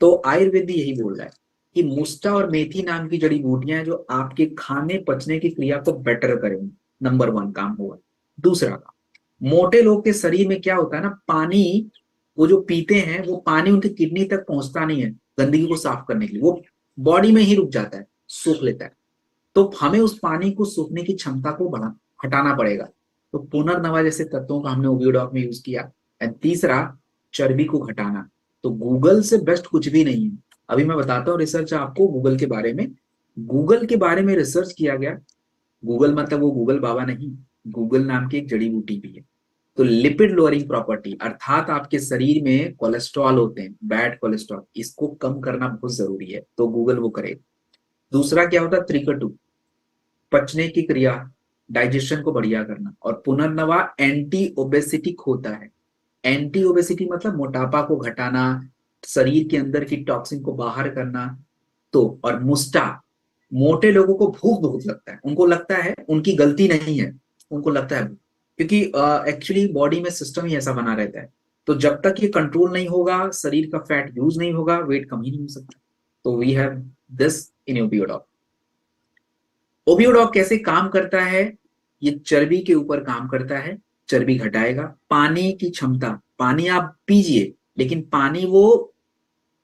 तो आयुर्वेद यही बोल रहा है कि मुस्टा और मेथी नाम की जड़ी बूटियां जो आपके खाने पचने की क्रिया को बेटर करेंगी। नंबर 1 काम हुआ। दूसरा काम, मोटे लोग के शरीर में क्या होता है ना, पानी वो जो पीते हैं वो पानी उनकी किडनी तक पहुंचता नहीं है गंदगी को साफ करने के लिए, वो बॉडी में ही रुक जाता है, सूख लेता है। तो हमें उस पानी को सूखने की क्षमता को हटाना पड़ेगा। तो पुनर्नवा जैसे तत्वों का हमने ओबियोडॉक में यूज किया। एंड तीसरा, चर्बी को घटाना। तो गूगल से बेस्ट कुछ भी नहीं है। अभी मैं बताता हूँ रिसर्च आपको गूगल के बारे में। गूगल के बारे में रिसर्च किया गया। गूगल मतलब वो गूगल बाबा नहीं, गूगल नाम की एक जड़ी बूटी भी है। तो लिपिड लोअरिंग प्रॉपर्टी, अर्थात आपके शरीर में कोलेस्ट्रॉल होते हैं, बैड कोलेस्ट्रॉल, इसको कम करना बहुत जरूरी है, तो गूगल वो करेगा। दूसरा क्या होता है, त्रिकटु, पचने की क्रिया, डाइजेशन को बढ़िया करना। और पुनर्नवा एंटी ओबेसिटिक होता है। एंटी ओबेसिटी मतलब मोटापा को घटाना, शरीर के अंदर की टॉक्सिन को बाहर करना। तो और मुस्टा, मोटे लोगों को भूख बहुत लगता है, उनको लगता है, उनकी गलती नहीं है, उनको लगता है, क्योंकि एक्चुअली बॉडी में सिस्टम ही ऐसा बना रहता है। तो जब तक ये कंट्रोल नहीं होगा, शरीर का फैट यूज नहीं होगा, वेट कम ही नहीं हो सकता। तो वी हैव दिस इन ओबियोडॉक। ओबियोडॉक कैसे काम करता है? ये चर्बी के ऊपर काम करता है, चर्बी घटाएगा। पानी की क्षमता, पानी आप पीजिए, लेकिन पानी वो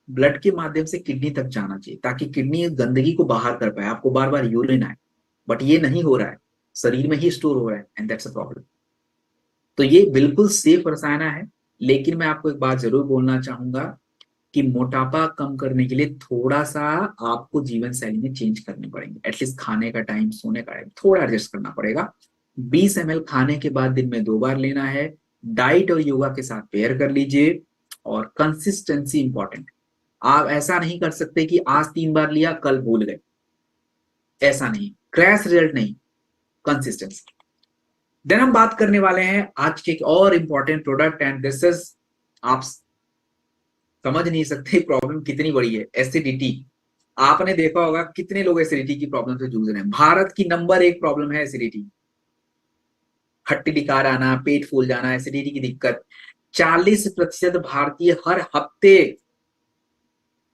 ब्लड के माध्यम से किडनी तक जाना चाहिए ताकि किडनी गंदगी को बाहर कर पाए, आपको बार बार यूरिन आए। बट ये नहीं हो रहा है, शरीर में ही स्टोर हो रहा है, एंड दैट्स अ प्रॉब्लम। तो ये बिल्कुल सेफ रसायन है। लेकिन मैं आपको एक बात जरूर बोलना चाहूंगा कि मोटापा कम करने के लिए थोड़ा सा आपको जीवन शैली में चेंज करने पड़ेंगे। एटलीस्ट खाने का टाइम, सोने का टाइम थोड़ा एडजस्ट करना पड़ेगा। 20 ml खाने के बाद दिन में 2 बार लेना है। डाइट और योगा के साथ पेयर कर लीजिए। और कंसिस्टेंसी इंपॉर्टेंट। आप ऐसा नहीं कर सकते कि आज 3 बार लिया कल भूल गए, ऐसा नहीं, क्रैश रिजल्ट नहीं, कंसिस्टेंसी। देन हम बात करने वाले हैं आज के एक और important product, and this is, आप समझ नहीं सकते प्रॉब्लम कितनी बड़ी है, एसिडिटी। आपने देखा होगा कितने लोग एसिडिटी की प्रॉब्लम से जूझ रहे हैं। भारत की नंबर 1 प्रॉब्लम है एसिडिटी। खट्टी डिकार आना, पेट फूल जाना, एसिडिटी की दिक्कत। 40% भारतीय हर हफ्ते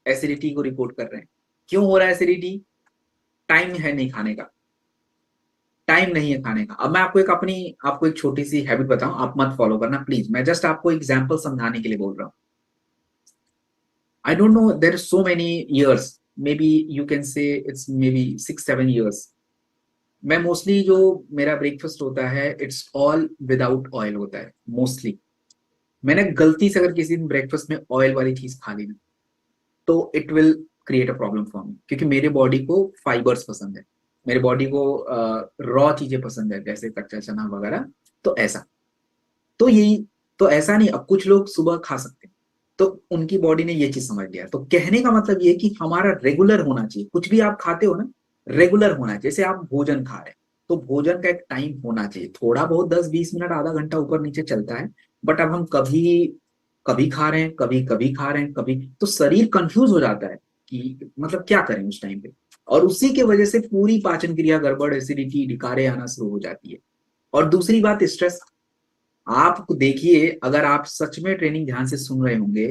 एसिडिटी को रिपोर्ट कर रहे हैं। क्यों हो रहा है एसिडिटी? टाइम है नहीं खाने का, टाइम नहीं है खाने का। अब मैं आपको एक छोटी सी हैबिट बताऊं, आप मत फॉलो करना प्लीज, मैं जस्ट आपको एग्जांपल समझाने के लिए बोल रहा हूं। I don't know, there are so many years, maybe you can say it's maybe 6-7 years. मैं मोस्टली जो मेरा ब्रेकफास्ट होता है इट्स ऑल विदाउट ऑयल होता है मोस्टली। मैंने गलती से अगर किसी दिन ब्रेकफास्ट में ऑयल वाली चीज खा ली ना तो it will create a problem for me, क्योंकि मेरे बॉडी को फाइबर्स पसंद है, मेरे बॉडी को रॉ चीजें पसंद है, जैसे कच्चा चना वगैरह। तो ऐसा, तो यही तो ऐसा नहीं, अब कुछ लोग सुबह खा सकते हैं, तो उनकी बॉडी ने ये चीज समझ लिया। तो कहने का मतलब ये कि हमारा रेगुलर होना चाहिए, कुछ भी आप खाते हो ना रेगुलर होना चाहिए। जैसे आप भोजन खा रहे हैं तो भोजन का एक टाइम होना चाहिए, थोड़ा बहुत 10-20 मिनट आधा घंटा ऊपर नीचे चलता है, बट अब हम कभी कभी खा रहे हैं, कभी कभी खा रहे हैं, कभी, तो शरीर कंफ्यूज हो जाता है कि मतलब क्या करें उस टाइम पे, और उसी के वजह से पूरी पाचन क्रिया गड़बड़, एसिडिटी, डिकारे आना शुरू हो जाती है। और दूसरी बात स्ट्रेस, आप देखिए अगर आप सच में ट्रेनिंग ध्यान से सुन रहे होंगे,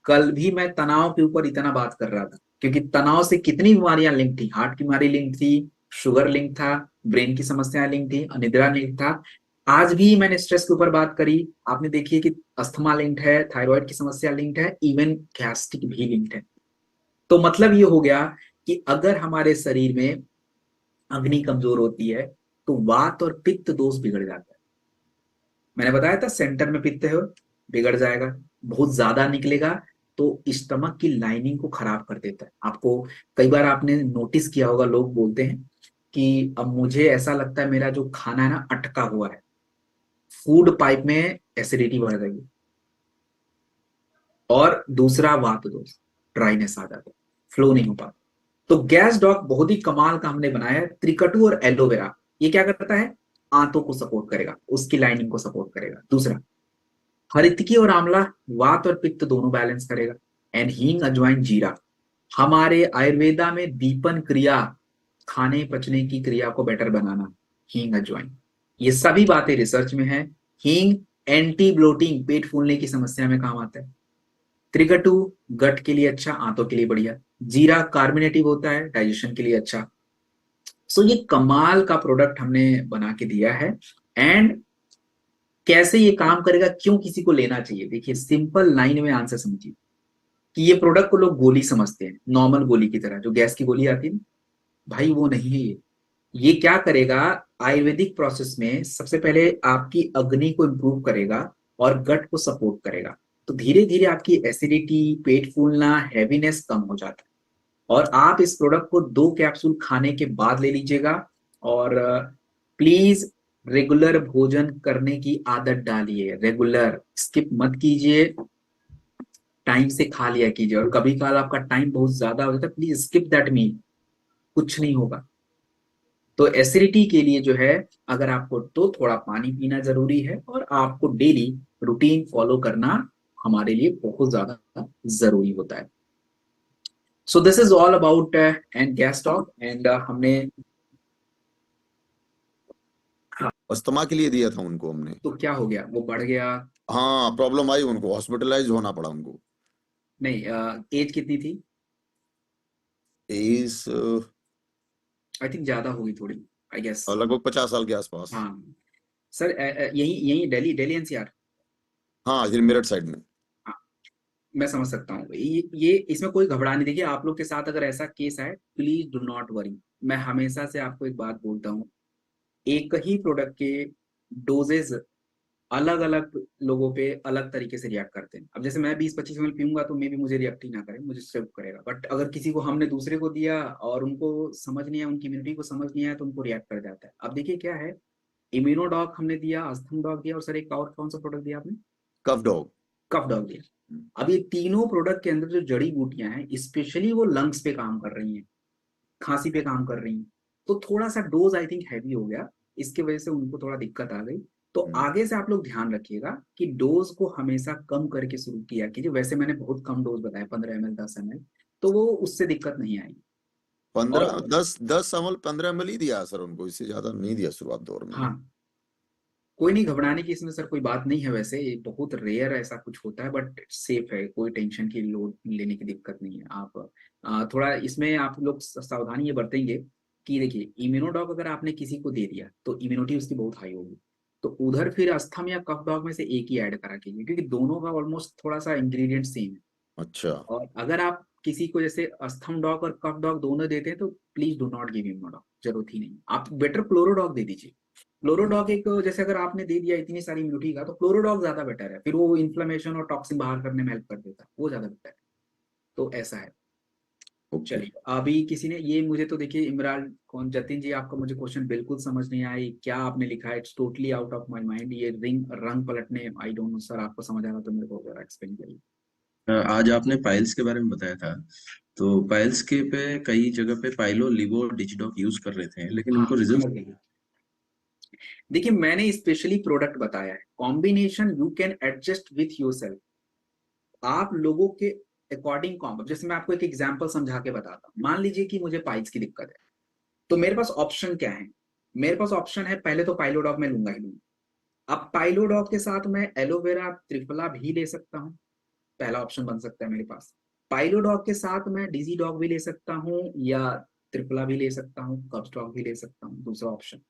कल भी मैं तनाव के ऊपर इतना बात कर रहा था, क्योंकि तनाव से कितनी बीमारियां लिंक थी, हार्ट की बीमारी लिंक थी, शुगर लिंक था, ब्रेन की समस्याएं लिंक थी, अनिद्रा लिंक था। आज भी मैंने स्ट्रेस के ऊपर बात करी, आपने देखिए कि अस्थमा लिंक्ड है, थायराइड की समस्या लिंक्ड है, इवन गैस्ट्रिक भी लिंक्ड है। तो मतलब ये हो गया कि अगर हमारे शरीर में अग्नि कमजोर होती है तो वात और पित्त दोष बिगड़ जाता है। मैंने बताया था सेंटर में पित्त है, बिगड़ जाएगा, बहुत ज्यादा निकलेगा तो स्टमक की लाइनिंग को खराब कर देता है। आपको कई बार आपने नोटिस किया होगा, लोग बोलते हैं कि अब मुझे ऐसा लगता है मेरा जो खाना है ना अटका हुआ है, फूड पाइप में एसिडिटी बढ़ रही है। और दूसरा वात दोष, ड्राइनेस आ जाता है, फ्लो नहीं हो पाता। तो गैस डॉग बहुत ही कमाल का हमने बनाया है, त्रिकटु और एलोवेरा। ये क्या करता है, आंतों को सपोर्ट करेगा, उसकी लाइनिंग को सपोर्ट करेगा। दूसरा हरितकी और आंवला वात और पित्त दोनों बैलेंस करेगा। एंड हींग, अजवाइन, जीरा हमारे आयुर्वेदा में दीपन क्रिया, खाने पचने की क्रिया को बेटर बनाना, हींग अजवाइन, ये सभी बातें रिसर्च में है। हींग एंटी ब्लोटिंग, पेट फूलने की समस्या में काम आता है। त्रिकटु गट के लिए अच्छा, आंतों के लिए बढ़िया। जीरा कार्बोनेटिव होता है, डाइजेशन के लिए अच्छा। सो ये कमाल का प्रोडक्ट हमने बना के दिया है। एंड कैसे ये काम करेगा, क्यों किसी को लेना चाहिए, देखिए सिंपल लाइन में आंसर समझिए कि ये प्रोडक्ट को लोग गोली समझते हैं, नॉर्मल गोली की तरह, जो गैस की गोली आती है ना, भाई वो नहीं है ये क्या करेगा, आयुर्वेदिक प्रोसेस में सबसे पहले आपकी अग्नि को इंप्रूव करेगा और गट को सपोर्ट करेगा। तो धीरे धीरे आपकी एसिडिटी, पेट फूलना, हैवीनेस कम हो जाता है। और आप इस प्रोडक्ट को 2 कैप्सूल खाने के बाद ले लीजिएगा। और प्लीज रेगुलर भोजन करने की आदत डालिए, रेगुलर, स्किप मत कीजिए, टाइम से खा लिया कीजिए। और कभी कभार आपका टाइम बहुत ज्यादा हो जाता है, प्लीज स्किप दैट मील, कुछ नहीं होगा। तो एसिडिटी के लिए जो है, अगर आपको, तो थोड़ा पानी पीना जरूरी है और आपको डेली रूटीन फॉलो करना हमारे लिए बहुत ज्यादा जरूरी होता है। So this is all about and gas talk. And हमने अस्थमा के लिए दिया था उनको हमने। तो क्या हो गया, वो बढ़ गया? हाँ, प्रॉब्लम आई उनको, हॉस्पिटलाइज होना पड़ा उनको। नहीं, एज कितनी थी? एज आई थिंक ज्यादा होगी थोड़ी, आई गेस। लगभग 50 साल के आसपास। हाँ सर, यही यही दिल्ली, दिल्ली एनसीआर। हाँ, इधर मेरठ साइड में। हाँ, मैं समझ सकता हूँ। ये इसमें कोई घबराने, देखिए आप लोग के साथ अगर ऐसा केस है, प्लीज डू नॉट वरी। मैं हमेशा से आपको एक बात बोलता हूँ, एक ही प्रोडक्ट के डोजेज अलग अलग लोगों पे अलग तरीके से रिएक्ट करते हैं। अब जैसे मैं 20-25 ml पीऊंगा तो मे भी मुझे रिएक्ट ही ना करे, मुझे सिर्फ करेगा। बट अगर किसी को हमने दूसरे को दिया और उनको समझ नहीं आया, उनकी इम्यूनिटी को समझ नहीं आया, तो उनको रिएक्ट कर जाता है। अब देखिए क्या है, इम्यूनोडॉक हमने दिया, अस्थम डॉक दिया, और सर एक और कौन सा प्रोडक्ट दिया आपने? कफ डॉग। कफ डॉक दिया। अब ये तीनों प्रोडक्ट के अंदर जो जड़ी बूटियां हैं, स्पेशली वो लंग्स पे काम कर रही हैं, खांसी पे काम कर रही हैं। तो थोड़ा सा डोज आई थिंक हैवी हो गया, इसके वजह से उनको थोड़ा दिक्कत आ गई। तो आगे से आप लोग ध्यान रखिएगा कि डोज को हमेशा कम करके शुरू किया कीजिए। वैसे मैंने बहुत कम डोज बताया, 15 ml, 10 ml, तो वो उससे दिक्कत नहीं आएगी। 15, 10 ml, 15 ml ही दिया सर उनको, इससे ज्यादा नहीं दिया शुरुआत दौर में। हाँ, कोई नहीं, घबराने की इसमें सर कोई बात नहीं है। वैसे ये बहुत रेयर ऐसा कुछ होता है, बट सेफ है, कोई टेंशन की लोड लेने की दिक्कत नहीं है। आप थोड़ा इसमें आप लोग सावधानी ये बरतेंगे कि देखिए, इम्यूनोडॉक अगर आपने किसी को दे दिया तो इम्यूनिटी उसकी बहुत हाई होगी, तो उधर फिर अस्थम या कफ डॉग में से एक ही ऐड करा कीजिए, क्योंकि दोनों का ऑलमोस्ट थोड़ा सा इंग्रेडिएंट सेम है। अच्छा। और अगर आप किसी को जैसे अस्थम डॉग और कफ डॉग दोनों देते हैं तो please do not give Immunodoc, जरूरत ही नहीं। आप बेटर क्लोरोडॉग दे दीजिए। क्लोरोडॉग एक, जैसे अगर आपने दे दिया इतनी सारी इम्यूनिटी का, तो क्लोरोडॉग ज्यादा बेटर है, फिर वो इन्फ्लेमेशन और टॉक्सिन बाहर करने में हेल्प कर देता है, वो ज्यादा बेटर है। तो ऐसा है। ओके चलिए, अभी किसी ने ये मुझे तो देखिए इमरान कौन जतिन जी, आपका मुझे क्वेश्चन बिल्कुल समझ नहीं आई, क्या आपने लिखा है, it's totally out of my mind, ये रंग पलटने, आई डोंट नो सर, आपको समझ आ रहा तो मेरे को जरा एक्सप्लेन करिए। आज आपने पाइल्स के बारे में बताया था, तो पाइल्स के पे कई जगह पे पाइलो लिवो डिजिडॉक यूज कर रहे थे, लेकिन हाँ, उनको रिजल्ट समझ गए। देखिए मैंने स्पेशली प्रोडक्ट बताया है, combination you can adjust with yourself, आप लोगों के अकॉर्डिंग कॉम्बो। जैसे मैं आपको एक एग्जांपल समझा के बताता हूँ, मान लीजिए कि मुझे पाइल्स की दिक्कत है, तो मेरे पास ऑप्शन क्या है, मेरे पास ऑप्शन है, पहले तो पाइलोडॉग में लूंगा ही लूंगा। अब पाइलोडॉग के साथ मैं एलोवेरा त्रिफला भी ले सकता हूँ, पहला ऑप्शन बन सकता है मेरे पास। पाइलोडॉग के साथ मैं डिजी डॉग भी ले सकता हूँ या त्रिफला भी ले सकता हूँ, कब्ज डॉग भी ले सकता हूँ, दूसरा ऑप्शन।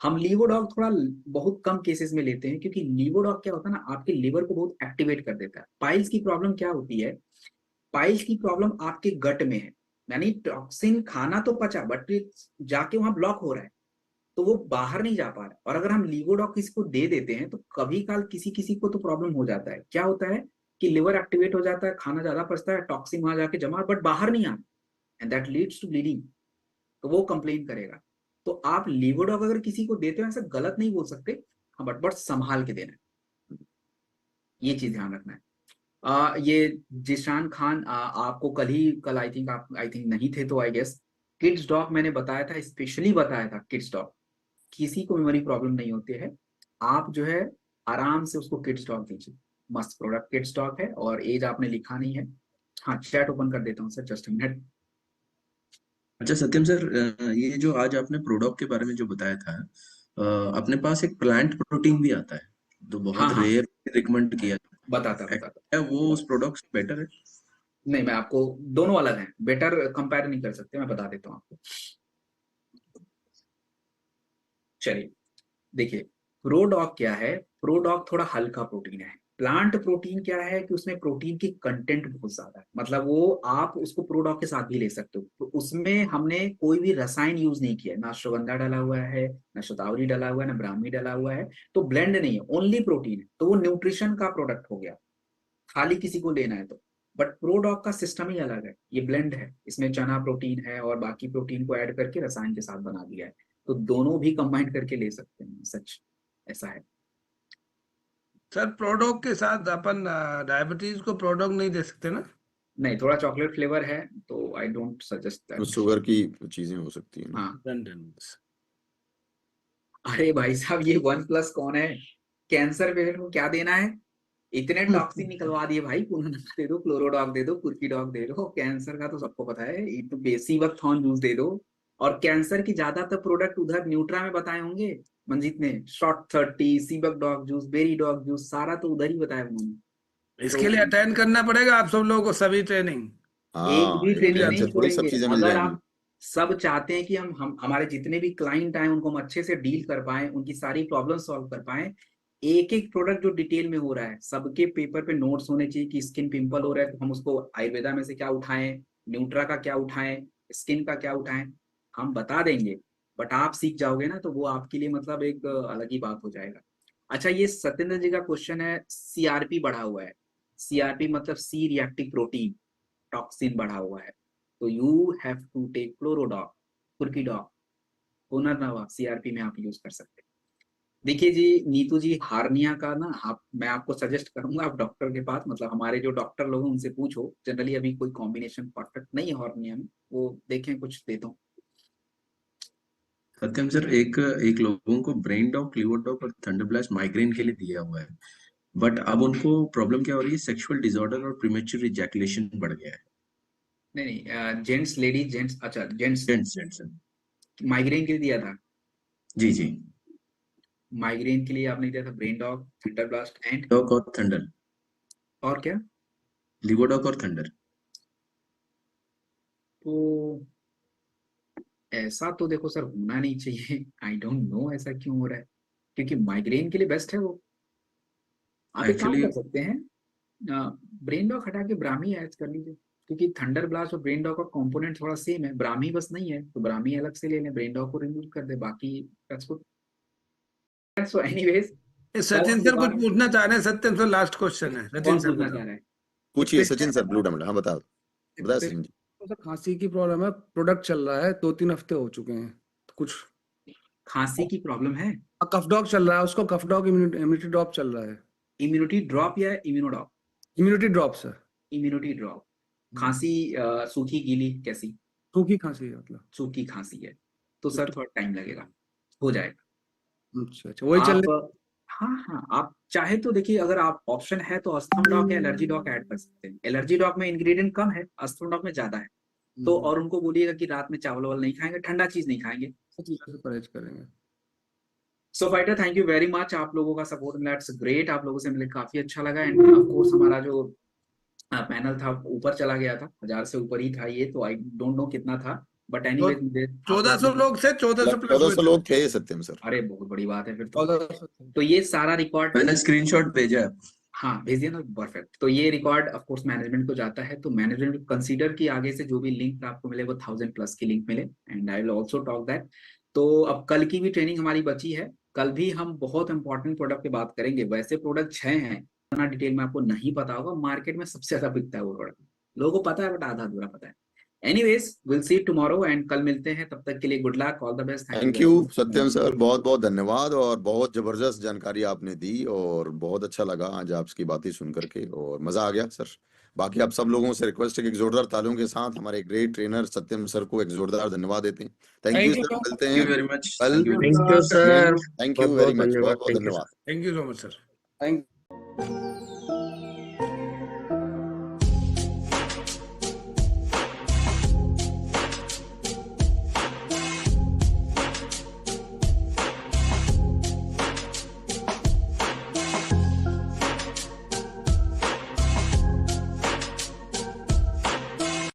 हम लीवोडॉग थोड़ा बहुत कम केसेस में लेते हैं, क्योंकि लीवोडॉग क्या होता है ना, आपके लिवर को बहुत एक्टिवेट कर देता है। पाइल्स की प्रॉब्लम क्या होती है, पाइल्स की प्रॉब्लम आपके गट में है, यानी टॉक्सिन खाना तो पचा बट जाके वहां ब्लॉक हो रहा है, तो वो बाहर नहीं जा पा रहा है। और अगर हम लीवोडॉग किसी को दे देते हैं तो कभी काल किसी किसी को तो प्रॉब्लम हो जाता है, क्या होता है कि लिवर एक्टिवेट हो जाता है, खाना ज्यादा पचता है, टॉक्सिन वहां जाके जमा बट बाहर नहीं आता, and that leads to bleeding, तो वो कंप्लेन करेगा। तो आप लीवोडॉग अगर किसी को देते हो, ऐसा गलत नहीं बोल सकते, हाँ, बट संभाल के देना है, ये चीज ध्यान रखना है। ये जिशान खान, आपको कल आई थिंक नहीं थे, तो आई गेस किड्स डॉग मैंने बताया था, स्पेशली बताया था किड्स डॉग, किसी को मेमोरी प्रॉब्लम नहीं होती है, आप जो है आराम से उसको किड्स डॉग दीजिए, मस्त प्रोडक्ट किड्स डॉग है, और एज आपने लिखा नहीं है। हाँ, चैट ओपन कर देता हूँ सर, जस्ट मिनट। अच्छा सत्यम सर, ये जो आज आपने प्रोडक्ट के बारे में जो बताया था, अपने पास एक प्लांट प्रोटीन भी आता है, तो हाँ बहुत हाँ, रेयर रिकमेंड किया बताता। है, वो उस प्रोडक्ट से बेटर है? नहीं, मैं आपको दोनों अलग हैं, बेटर कंपेयर नहीं कर सकते, मैं बता देता हूँ आपको। चलिए देखिए, प्रोडॉग क्या है, प्रोडॉग थोड़ा हल्का प्रोटीन है। प्लांट प्रोटीन क्या है कि उसमें प्रोटीन की कंटेंट बहुत ज्यादा है, मतलब वो आप उसको प्रोडॉग के साथ भी ले सकते हो, तो उसमें हमने कोई भी रसायन यूज नहीं किया, ना अश्वगंधा डाला हुआ है, ना शतावरी डाला हुआ है, ना ब्राह्मी डाला हुआ है, तो ब्लेंड नहीं है, ओनली प्रोटीन है, तो वो न्यूट्रिशन का प्रोडक्ट हो गया, खाली किसी को लेना है तो। बट प्रोडॉग का सिस्टम ही अलग है, ये ब्लेंड है, इसमें चना प्रोटीन है और बाकी प्रोटीन को ऐड करके रसायन के साथ बना दिया है, तो दोनों भी कंबाइन करके ले सकते हैं, सच ऐसा है। सर प्रोडोक के साथ अपन डायबिटीज को प्रोडोक नहीं दे सकते ना? नहीं, थोड़ा चॉकलेट फ्लेवर है, तो I don't suggest that. Sugar की चीजें हो सकती हैं। हाँ, डन। अरे भाई साहब, ये वन प्लस कौन है, कैंसर पेशेंट को क्या देना है, इतने टॉक्सिन निकलवा दिए भाई, पुनः दे दो, क्लोरोडॉग दे दो, कुर्की डॉग दे दो, कैंसर का तो सबको पता है, ये तो बेसी वक्त थॉन जूस दे दो। और कैंसर की ज्यादातर प्रोडक्ट उधर न्यूट्रा में बताए होंगे मंजीत ने, शॉर्ट 30, सीबक dog juice, berry dog juice, सारा तो उधर ही बताया उन्होंने। इसके तो लिए अटेंड करना पड़ेगा आप सब लोगों को सभी ट्रेनिंग। एक हाँ, भी एक ट्रेनिंग हाथ नहीं से थोड़ी सब छोड़ेंगे, चीजें मिल अगर जाएंगी। आप सब चाहते हैं कि हम हमारे जितने भी क्लाइंट आए उनको हम अच्छे से डील कर पाए, उनकी सारी प्रॉब्लम सॉल्व कर पाए, एक एक प्रोडक्ट जो डिटेल में हो रहा है, सबके पेपर पे नोट्स होने चाहिए कि स्किन पिंपल हो रहा है तो हम उसको आयुर्वेदा में से क्या उठाएं, न्यूट्रा का क्या उठाएं, स्किन का क्या उठाएं, हम बता देंगे। बट आप सीख जाओगे ना, तो वो आपके लिए मतलब एक अलग ही बात हो जाएगा। अच्छा, ये सत्येंद्र जी का क्वेश्चन है, सीआरपी बढ़ा हुआ है, सीआरपी मतलब सी रिएक्टिव प्रोटीन, टॉक्सिन बढ़ा हुआ है, तो यू हैव टू टेक क्लोरोडॉग, कुर्कीडॉग, पुनर्नवा, सीआरपी में आप यूज कर सकते हैं। देखिए जी नीतू जी, हार्निया का ना, आप मैं आपको सजेस्ट करूंगा आप डॉक्टर के पास, मतलब हमारे जो डॉक्टर लोग हैं उनसे पूछो, जनरली अभी कोई कॉम्बिनेशन परफेक्ट नहीं है हार्निया में, वो देखें कुछ देता हूँ। सत्यम सर, एक एक लोगों को ब्रेन डॉग, लिवर डॉग और थंडरब्लास्ट माइग्रेन के लिए दिया हुआ है, बट अब उनको प्रॉब्लम क्या हो रही है, सेक्सुअल डिसऑर्डर और प्रीमेच्योर इजैकुलेशन बढ़ गया है। नहीं नहीं, जेंट्स लेडीज जेंट्स, अच्छा जेंट्स, जेंट्स जेंट्स माइग्रेन के लिए दिया था, जी जी, माइग्रेन के लिए आपने दिया था ब्रेन डॉग, थंडरब्लास्ट एंड, डॉग और थंडर, और क्या, लिवर डॉग और थंडर। तो ऐसा तो देखो सर होना नहीं चाहिए, आई डोंट नो ऐसा क्यों हो रहा है, क्योंकि माइग्रेन के लिए बेस्ट है वो। आप एक काम एक्चुअली कर सकते हैं, ब्रेन डॉग हटा के ब्राह्मी ऐड कर लीजिए, क्योंकि थंडर ब्लास्ट और ब्रेन डॉग का कंपोनेंट थोड़ा सेम है, ब्राह्मी बस नहीं है, तो ब्राह्मी अलग से ले लें, ब्रेन डॉग को रिमूव कर दे, बाकी दैट्स गुड। सो एनीवेज, कल सचिन हम सर कुछ दोबारा, पूछना चाह रहे हैं, सत्यम सर लास्ट क्वेश्चन है, सचिन कौन सर पूछना बताओ। चाह रहा है, पूछिए सचिन सर, ब्लू डायमंड। हाँ बताओ, बताओ सचिन जी। सर खांसी की प्रॉब्लम है, प्रोडक्ट चल रहा है, 2-3 हफ्ते हो चुके हैं, तो कुछ खांसी की प्रॉब्लम है, कफ डॉग चल रहा है, उसको कफ डॉग इम्यूनिटी ड्रॉप चल रहा है। इम्यूनिटी ड्रॉप या इम्यूनोडॉप? Immunity drop sir. Immunity drop. खांसी सूखी गीली कैसी? सूखी खांसी है मतलब। सूखी खांसी है तो सर थोड़ा टाइम लगेगा, हो जाएगा। अच्छा वही चल आप हाँ, आप चाहे तो देखिए, अगर आप ऑप्शन है तो अस्थम डॉक या एलर्जी डॉक ऐड कर सकते हैं। एलर्जी डॉक में इंग्रेडिएंट कम है, अस्थम डॉक में ज्यादा है। तो और उनको बोलिएगा कि रात में चावल वावल नहीं खाएंगे, ठंडा चीज नहीं खाएंगे। परहेज करेंगे। So fighter, thank you very much, आप लोगों का सपोर्ट मिला, इट्स ग्रेट, आप लोगों से मिलकर काफी अच्छा लगा। एंड ऑफ कोर्स हमारा जो पैनल था ऊपर चला गया था, 1000 से ऊपर ही था ये, तो आई डोंट नो कितना था, बट एनीवेज मुझे 1400 लोग से 1400 प्लस 1400 लोग थे सत्यम सर। अरे बहुत बड़ी बात है फिर 1400 तो ये सारा रिकॉर्ड मैंने स्क्रीनशॉट भेजा है। हाँ भेज दिया ना, परफेक्ट। तो ये रिकॉर्ड ऑफ कोर्स मैनेजमेंट को जाता है, तो मैनेजमेंट कंसीडर की आगे से जो भी लिंक आपको मिले वो 1000 प्लस की लिंक मिले, and I will also talk that. तो अब कल की भी ट्रेनिंग हमारी बची है, कल भी हम बहुत इंपॉर्टेंट प्रोडक्ट की बात करेंगे। वैसे प्रोडक्ट 6 हैं, इतना डिटेल में आपको नहीं पता होगा, मार्केट में सबसे ज्यादा बिकता है वो प्रोडक्ट, लोगों को पता है बट आधा अधूरा पता है। Anyways will see tomorrow, and कल मिलते हैं, तब तक के लिए good luck, all the best. Thank you Satyam sir, बहुत बहुत धन्यवाद, और बहुत जबरदस्त जानकारी आपने दी, और बहुत अच्छा लगा आज आपकी बातें सुन करके, और मजा आ गया सर। बाकी आप सब लोगों से रिक्वेस्ट है कि एक जोरदार तालियों के साथ हमारे ग्रेट ट्रेनर सत्यम सर को एक जोरदार धन्यवाद देते हैं। थैंक यू सर, मिलते थैंक यू हैं वेरी मच। कल। Thank you sir, thank you बहुत वेरी बहुत मच, धन्यवाद, बहुत बहुत थैंक यू। धन्यवाद। Thank you so much sir. Thank